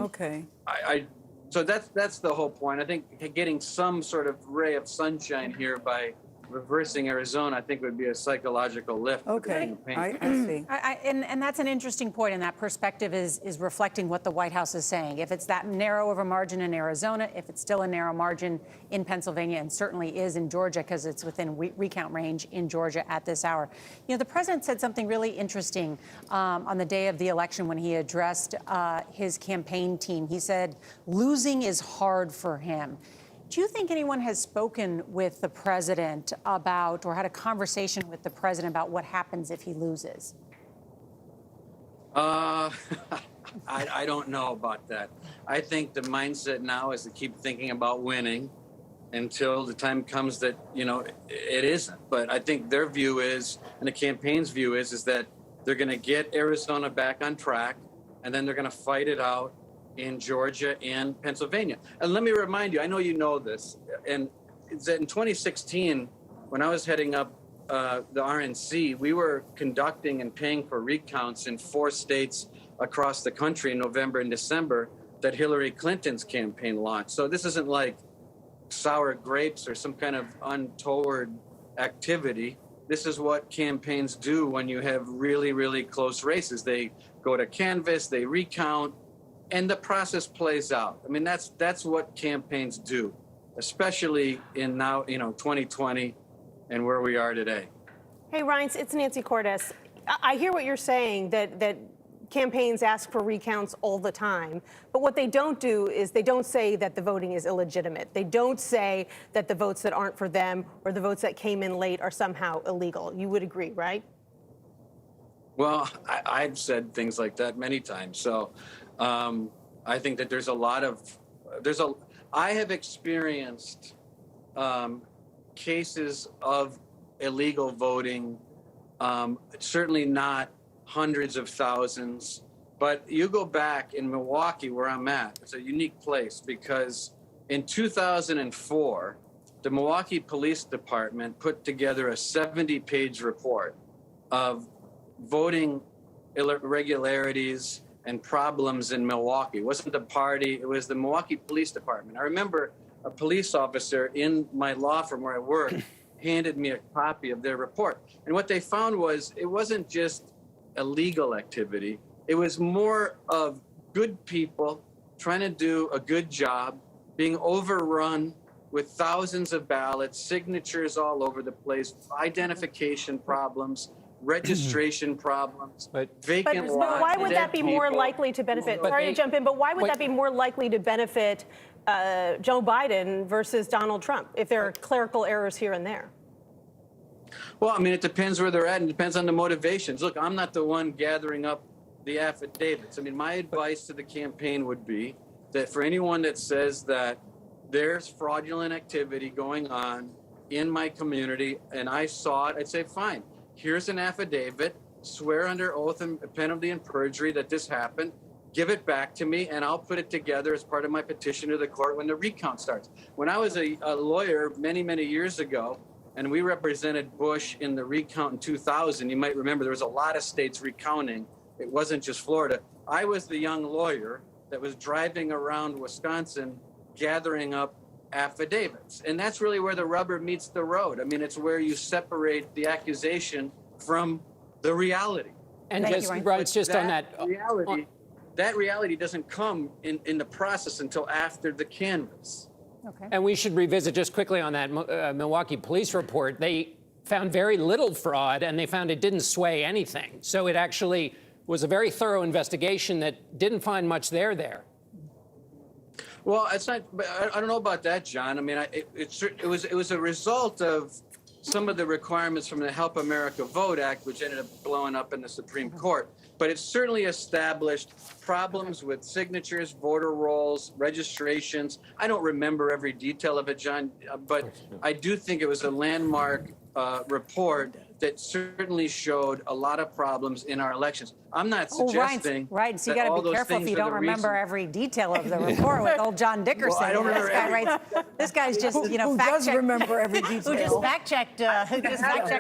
so that's the whole point. I think getting some sort of ray of sunshine here by reversing Arizona, I think, would be a psychological lift. Okay, I see. And that's an interesting point, and that perspective is reflecting what the White House is saying. If it's that narrow of a margin in Arizona, if it's still a narrow margin in Pennsylvania, and certainly is in Georgia because it's within recount range in Georgia at this hour. You know, the president said something really interesting on the day of the election when he addressed his campaign team. He said, losing is hard for him. Do you think anyone has spoken with the president about, or had a conversation with the president about what happens if he loses? I don't know about that. I think the mindset now is to keep thinking about winning until the time comes that, you know, it isn't. But I think their view is, and the campaign's view is that they're going to get Arizona back on track, and then they're going to fight it out in Georgia and Pennsylvania. And let me remind you, I know you know this, and it's that in 2016, when I was heading up the RNC, we were conducting and paying for recounts in 4 states across the country in November and December that Hillary Clinton's campaign launched. So this isn't like sour grapes or some kind of untoward activity. This is what campaigns do when you have really, really close races. They go to canvass, they recount, and the process plays out. I mean, that's what campaigns do, especially in now, 2020 and where we are today. Hey, Ryan, it's Nancy Cordes. I hear what you're saying, that campaigns ask for recounts all the time. But what they don't do is they don't say that the voting is illegitimate. They don't say that the votes that aren't for them or the votes that came in late are somehow illegal. You would agree, right? Well, I've said things like that many times. So I think that I have experienced cases of illegal voting, certainly not hundreds of thousands, but you go back in Milwaukee where I'm at, it's a unique place because in 2004, the Milwaukee Police Department put together a 70-page report of voting irregularities and problems in Milwaukee. It wasn't the party, it was the Milwaukee Police Department. I remember a police officer in my law firm where I worked handed me a copy of their report. And what they found was it wasn't just illegal activity, it was more of good people trying to do a good job, being overrun with thousands of ballots, signatures all over the place, identification problems, registration problems, vacant lots. But why would that be more likely to benefit? Sorry to jump in, but why would that be more likely to benefit Joe Biden versus Donald Trump if there are clerical errors here and there? Well, I mean, it depends where they're at and it depends on the motivations. Look, I'm not the one gathering up the affidavits. I mean, my advice to the campaign would be that for anyone that says that there's fraudulent activity going on in my community and I saw it, I'd say, fine, here's an affidavit swear under oath and penalty and perjury that this happened, give it back to me, and I'll put it together as part of my petition to the court when the recount starts. When I was a lawyer many, many years ago, and we represented Bush in the recount in 2000, you might remember there was a lot of states recounting. It wasn't just Florida. I was the young lawyer that was driving around Wisconsin gathering up affidavits. And that's really where the rubber meets the road. I mean, it's where you separate the accusation from the reality. And Thank just, you, Ryan. Ryan, just on that. reality, that reality doesn't come in the process until after the canvas. Okay. And we should revisit just quickly on that Milwaukee police report. They found very little fraud, and they found it didn't sway anything. So it actually was a very thorough investigation that didn't find much there. Well, it's not. I don't know about that, John. I mean, it was a result of some of the requirements from the Help America Vote Act, which ended up blowing up in the Supreme Court. But it certainly established problems with signatures, voter rolls, registrations. I don't remember every detail of it, John, but I do think it was a landmark report that certainly showed a lot of problems in our elections. I'm not suggesting. Right. So you that got all to be those careful if things you are don't the remember reason. every detail of the report with old John Dickerson. Well, I don't remember This guy writes, this guy's just, Who fact does checked. remember every detail? Who just fact checked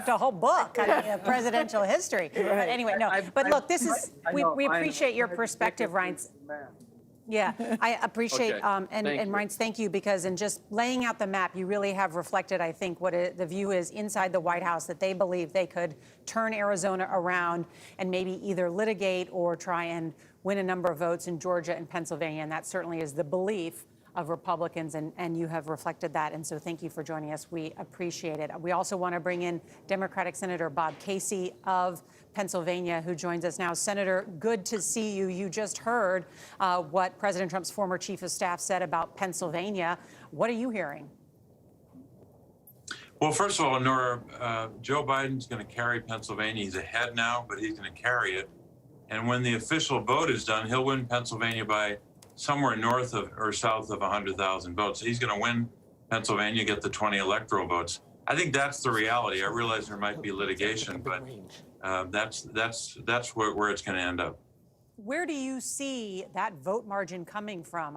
a whole book of presidential history. But anyway, no. But look, this is we appreciate your perspective, Ryan. Yeah, I appreciate, Okay. and Thank you. Reince, thank you, because in just laying out the map, you really have reflected, I think, what the view is inside the White House, that they believe they could turn Arizona around and maybe either litigate or try and win a number of votes in Georgia and Pennsylvania, and that certainly is the belief of Republicans, and you have reflected that. And so thank you for joining us. We appreciate it. We also want to bring in Democratic Senator Bob Casey of Pennsylvania, who joins us now. Senator, good to see you. You just heard what President Trump's former chief of staff said about Pennsylvania. What are you hearing? Well, first of all, Nora, Joe Biden's going to carry Pennsylvania. He's ahead now, but he's going to carry it. And when the official vote is done, he'll win Pennsylvania by somewhere north of or south of 100,000 votes. He's going to win Pennsylvania, get the 20 electoral votes. I think that's the reality. I realize there might be litigation, but that's where it's going to end up. Where do you see that vote margin coming from?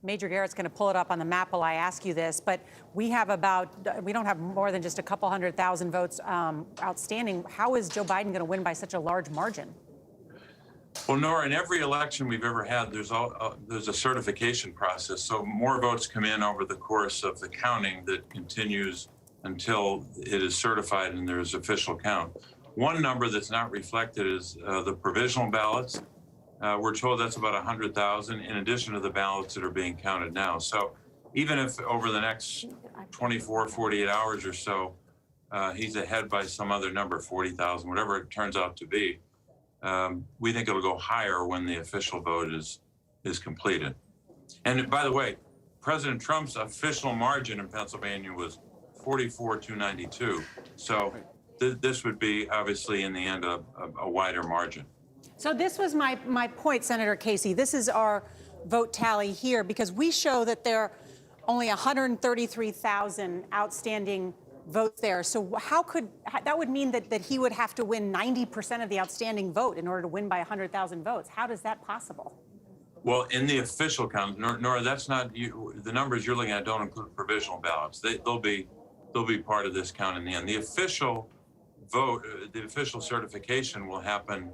Major Garrett's going to pull it up on the map while I ask you this, but we don't have more than just a couple 100,000 votes outstanding. How is Joe Biden going to win by such a large margin? Well, Nora, in every election we've ever had, there's a certification process. So more votes come in over the course of the counting that continues until it is certified and there's official count. One number that's not reflected is the provisional ballots. We're told that's about 100,000 in addition to the ballots that are being counted now. So even if over the next 24, 48 hours or so, he's ahead by some other number, 40,000, whatever it turns out to be, we think it'll go higher when the official vote is completed. And by the way, President Trump's official margin in Pennsylvania was 44,292. So this would be obviously in the end a wider margin. So this was my point, Senator Casey. This is our vote tally here, because we show that there are only 133,000 outstanding votes there. So that would mean that he would have to win 90% of the outstanding vote in order to win by 100,000 votes. How is that possible? Well, in the official count, Nora, that's not the numbers you're looking at don't include provisional ballots. They'll be part of this count in the end. The official vote, the official certification will happen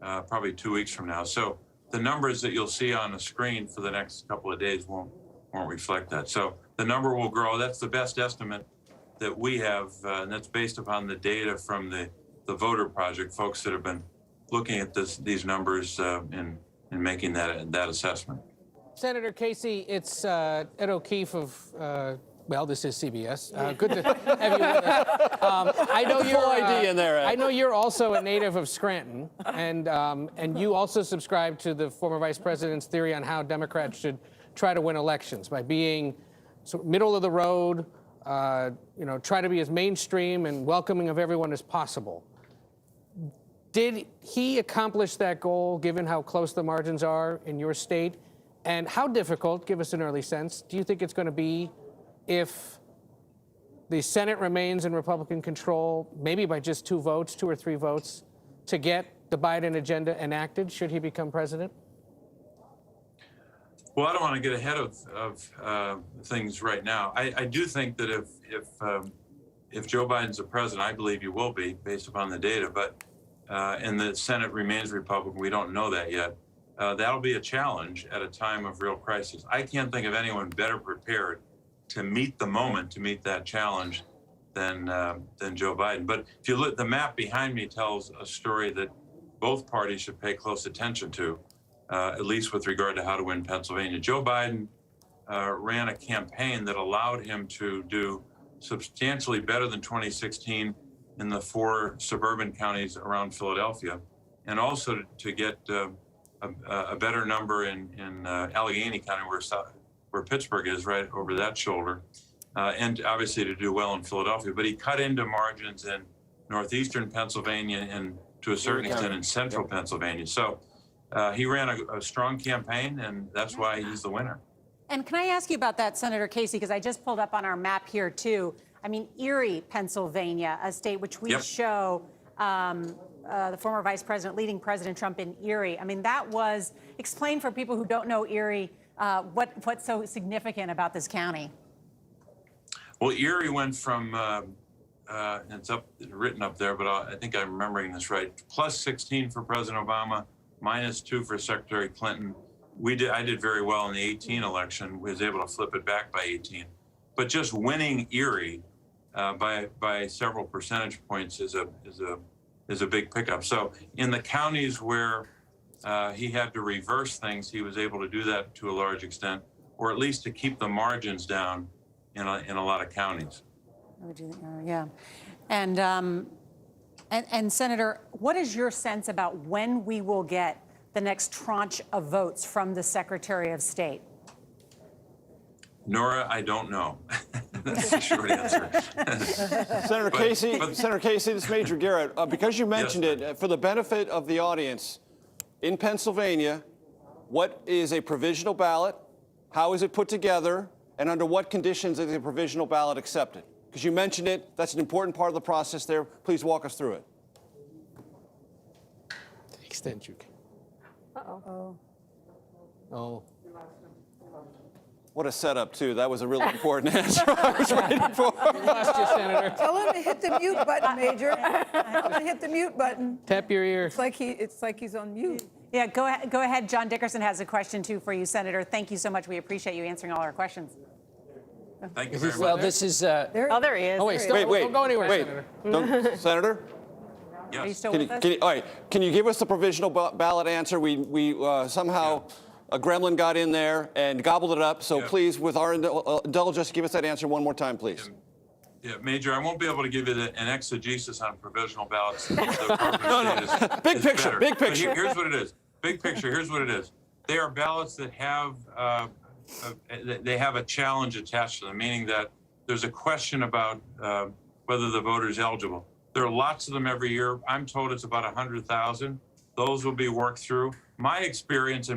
probably 2 weeks from now. So the numbers that you'll see on the screen for the next couple of days won't reflect that. So the number will grow. That's the best estimate that we have, and that's based upon the data from the Voter Project, folks that have been looking at these numbers and making that assessment. Senator Casey, it's Ed O'Keefe of, well, this is CBS. Good to have you with us. I know you're ID in there, Ed. I know you're also a native of Scranton, and you also subscribe to the former vice president's theory on how Democrats should try to win elections by being sort of middle of the road, try to be as mainstream and welcoming of everyone as possible. Did he accomplish that goal, given how close the margins are in your state? And how difficult, give us an early sense, do you think it's going to be if the Senate remains in Republican control, maybe by just 2 or 3 votes, to get the Biden agenda enacted should he become president? Well, I don't want to get ahead of things right now. I do think that if Joe Biden's the president, I believe he will be based upon the data, but and the Senate remains Republican, we don't know that yet. That'll be a challenge at a time of real crisis. I can't think of anyone better prepared to meet the moment, to meet that challenge than Joe Biden. But if you look, the map behind me tells a story that both parties should pay close attention to, at least with regard to how to win Pennsylvania. Joe Biden ran a campaign that allowed him to do substantially better than 2016 in the 4 suburban counties around Philadelphia, and also to get a better number in Allegheny County, where Pittsburgh is, right over that shoulder, and obviously to do well in Philadelphia. But he cut into margins in northeastern Pennsylvania and to a certain extent in central Pennsylvania. So he ran a strong campaign, and that's why he's the winner. And can I ask you about that, Senator Casey, because I just pulled up on our map here, too. I mean, Erie, Pennsylvania, a state which we show the former vice president leading President Trump in Erie. I mean, that was, explain for people who don't know Erie, what's so significant about this county. Well, Erie went from, it's written up there, but I think I'm remembering this right, plus 16 for President Obama, minus 2 for Secretary Clinton. I did very well in the 18 election. We was able to flip it back by 18. But just winning Erie by several percentage points is a big pickup. So in the counties where he had to reverse things, he was able to do that to a large extent, or at least to keep the margins down in a lot of counties. Yeah. And Senator, what is your sense about when we will get the next tranche of votes from the Secretary of State? Nora, I don't know. That's the short answer. Senator Casey, this is Major Garrett. Because you mentioned it, for the benefit of the audience, in Pennsylvania, what is a provisional ballot? How is it put together? And under what conditions is a provisional ballot accepted? Because you mentioned it, that's an important part of the process there. Please walk us through it. To the extent you can. Uh-oh. Oh. What a setup, too. That was a really important answer I was waiting for. We lost you, Senator. Tell him to hit the mute button, Major. Tell him to hit the mute button. Tap your ear. It's like he's on mute. Yeah, go ahead. John Dickerson has a question, too, for you, Senator. Thank you so much. We appreciate you answering all our questions. Thank you very much. Well, this is... Oh, there he is. Oh, wait, don't go anywhere, Senator. Senator? Yes. Are you still with us? All right. Can you give us the provisional ballot answer? We somehow a gremlin got in there and gobbled it up. So please, with our indulgence, give us that answer one more time, please. Yeah, Major, I won't be able to give you an exegesis on provisional ballots. No. Big picture. Big picture. But here's what it is. Big picture. Here's what it is. They are ballots that have a challenge attached to them, meaning that there's a question about whether the voter is eligible. There are lots of them every year. I'm told it's about 100,000. Those will be worked through. My experience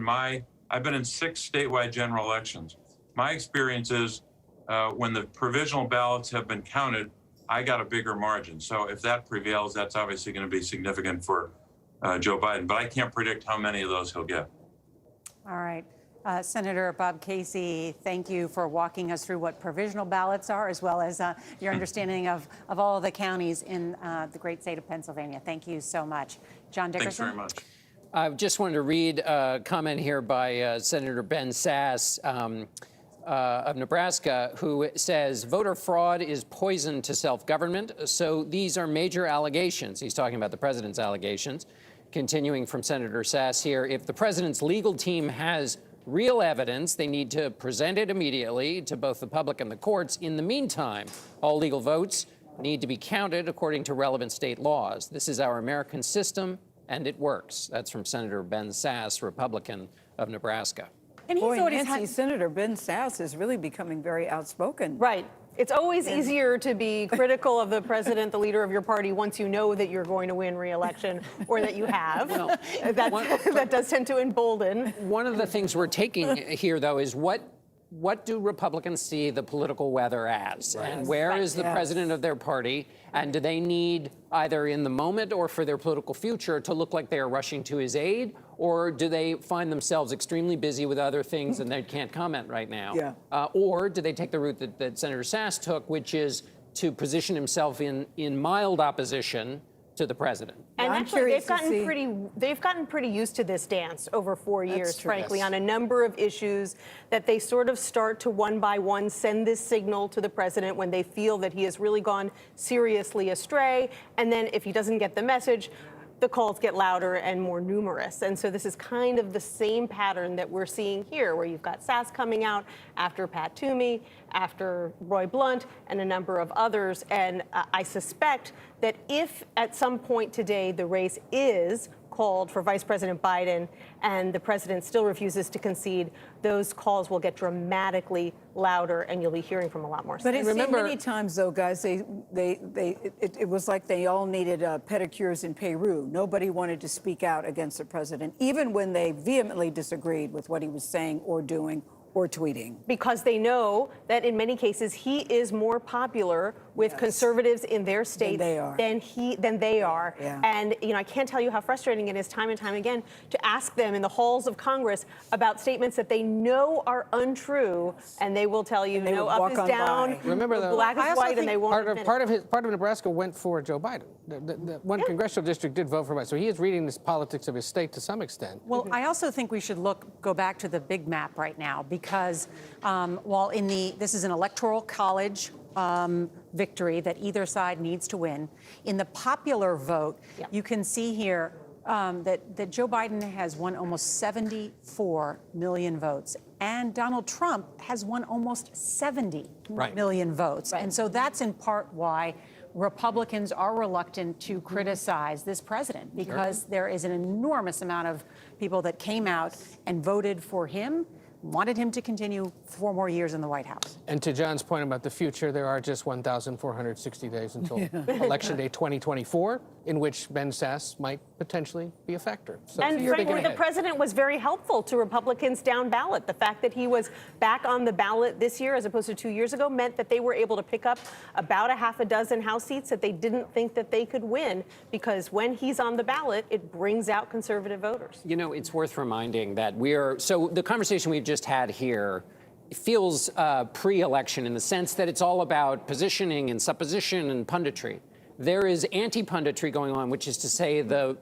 I've been in 6 statewide general elections. My experience is when the provisional ballots have been counted, I got a bigger margin. So if that prevails, that's obviously going to be significant for Joe Biden. But I can't predict how many of those he'll get. All right. Senator Bob Casey, thank you for walking us through what provisional ballots are, as well as your understanding of all of the counties in the great state of Pennsylvania. Thank you so much. John Dickerson? Thanks very much. I just wanted to read a comment here by Senator Ben Sass of Nebraska, who says, voter fraud is poison to self-government. So these are major allegations. He's talking about the president's allegations. Continuing from Senator Sass here, if the president's legal team has real evidence, they need to present it immediately to both the public and the courts. In the meantime, all legal votes need to be counted according to relevant state laws. This is our American system, and it works. That's from Senator Ben Sass, Republican of Nebraska. And Boy, Nancy, Senator Ben Sass is really becoming very outspoken. Right. It's always easier to be critical of the president, the leader of your party, once you know that you're going to win re-election or that you have. That does tend to embolden. One of the things we're taking here, though, is what what do Republicans see the political weather as? Right. And where is the president of their party? And do they need, either in the moment or for their political future, to look like they are rushing to his aid? Or do they find themselves extremely busy with other things and they can't comment right now? Yeah. Or do they take the route that Senator Sass took, which is to position himself in mild opposition to the president? And I'm actually, curious to see- they've gotten pretty used to this dance over 4 years, true. frankly, Yes. on a number of issues that they sort of start to one by one send this signal to the president when they feel that he has really gone seriously astray. And then if he doesn't get the message, the calls get louder and more numerous. And so this is kind of the same pattern that we're seeing here, where you've got Sass coming out after Pat Toomey, after Roy Blunt, and a number of others. And I suspect that if at some point today the race is called for Vice President Biden and the president still refuses to concede, those calls will get dramatically louder and you'll be hearing from a lot more. But it seemed remember- many times, though, guys, it was like they all needed pedicures in Peru. Nobody wanted to speak out against the president, even when they vehemently disagreed with what he was saying or doing or tweeting. Because they know that in many cases he is more popular with conservatives in their state than they are. Yeah. And I can't tell you how frustrating it is time and time again to ask them in the halls of Congress about statements that they know are untrue, and they will tell you And they no, would up walk is on down, by. Remember, though, black is white, and they won't. part of Nebraska went for Joe Biden. The one congressional district did vote for Biden, so he is reading this politics of his state to some extent. Well, I also think we should go back to the big map right now, because while this is an electoral college victory that either side needs to win, in the popular vote, you can see here that Joe Biden has won almost 74 million votes, and Donald Trump has won almost 70 million votes. And so that's in part why Republicans are reluctant to criticize this president, because there is an enormous amount of people that came out and voted for him, wanted him to continue 4 more years in the White House. And to John's point about the future, there are just 1,460 days until Election Day 2024, in which Ben Sass might potentially be a factor. So And you're frankly, thinking the ahead. president was very helpful to Republicans down ballot. The fact that he was back on the ballot this year as opposed to 2 years ago meant that they were able to pick up about a half a dozen House seats that they didn't think that they could win, because when he's on the ballot, it brings out conservative voters. It's worth reminding that so the conversation we've just had here feels pre-election in the sense that it's all about positioning and supposition and punditry. There is anti-punditry going on, which is to say the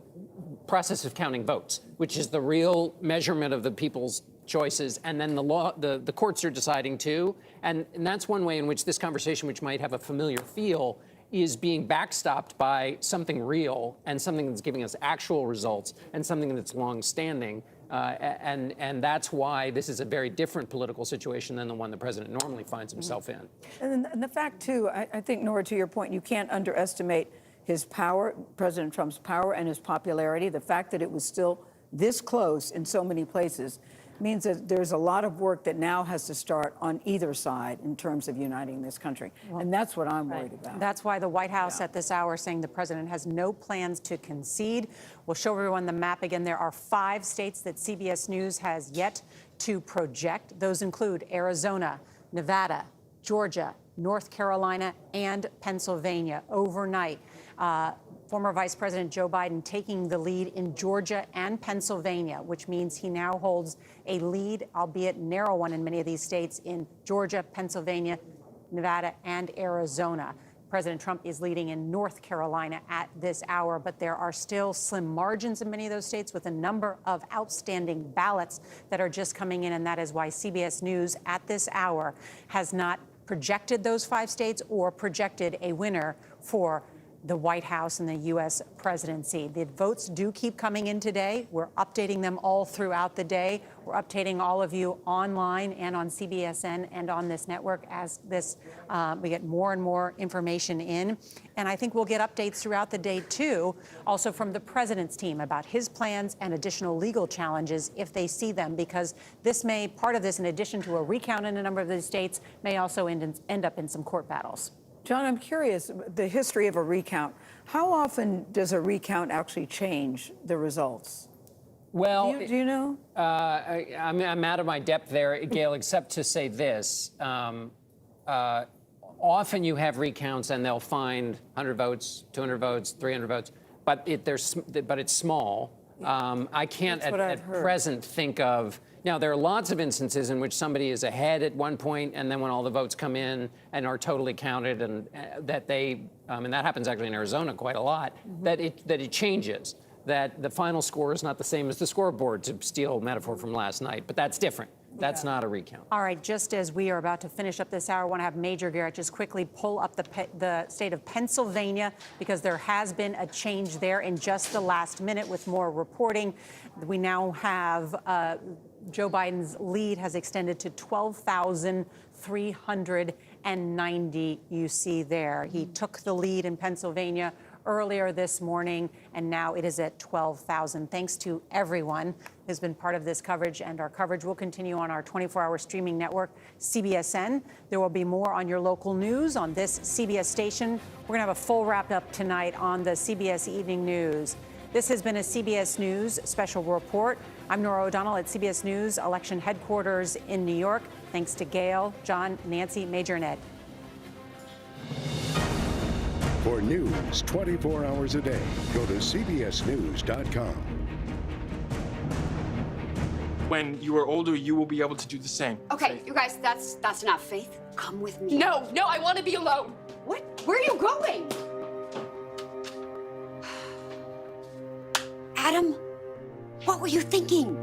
process of counting votes, which is the real measurement of the people's choices, and then the courts are deciding too. And that's one way in which this conversation, which might have a familiar feel, is being backstopped by something real and something that's giving us actual results and something that's long-standing. And that's why this is a very different political situation than the one the president normally finds himself in. And the fact, too, I think, Nora, to your point, you can't underestimate his power, President Trump's power and his popularity. The fact that it was still this close in so many places means that there's a lot of work that now has to start on either side in terms of uniting this country. And that's what I'm worried about. That's why the White House at this hour saying the president has no plans to concede. We'll show everyone the map again. There are 5 states that CBS News has yet to project. Those include Arizona, Nevada, Georgia, North Carolina, and Pennsylvania. Overnight, former Vice President Joe Biden taking the lead in Georgia and Pennsylvania, which means he now holds a lead, albeit narrow one in many of these states, in Georgia, Pennsylvania, Nevada, and Arizona. President Trump is leading in North Carolina at this hour, but there are still slim margins in many of those states with a number of outstanding ballots that are just coming in, and that is why CBS News at this hour has not projected those 5 states or projected a winner for the White House and the U.S. presidency. The votes do keep coming in today. We're updating them all throughout the day. We're updating all of you online and on CBSN and on this network as we get more and more information in. And I think we'll get updates throughout the day, too, also from the president's team about his plans and additional legal challenges if they see them, because part of this, in addition to a recount in a number of these states, may also end up in some court battles. John, I'm curious, the history of a recount. How often does a recount actually change the results? Well, Do you know? I'm out of my depth there, Gail, except to say this. Often you have recounts and they'll find 100 votes, 200 votes, 300 votes, but it's small. I can't at present think of. Now, there are lots of instances in which somebody is ahead at one point, and then when all the votes come in and are totally counted, and that they, and that happens actually in Arizona quite a lot, that it changes, that the final score is not the same as the scoreboard, to steal a metaphor from last night, but that's different. That's not a recount. All right, just as we are about to finish up this hour, I want to have Major Garrett just quickly pull up the state of Pennsylvania, because there has been a change there in just the last minute with more reporting. We now have Joe Biden's lead has extended to 12,390, you see there. He took the lead in Pennsylvania earlier this morning, and now it is at 12,000. Thanks to everyone who's been part of this coverage, and our coverage will continue on our 24-hour streaming network, CBSN. There will be more on your local news on this CBS station. We're going to have a full wrap-up tonight on the CBS Evening News. This has been a CBS News Special Report. I'm Norah O'Donnell at CBS News Election Headquarters in New York. Thanks to Gail, John, Nancy, Major, and Ed. For news 24 hours a day, go to cbsnews.com. When you are older, you will be able to do the same. Okay, you guys, that's enough. Faith, come with me. No, I want to be alone. What? Where are you going? Adam, what were you thinking?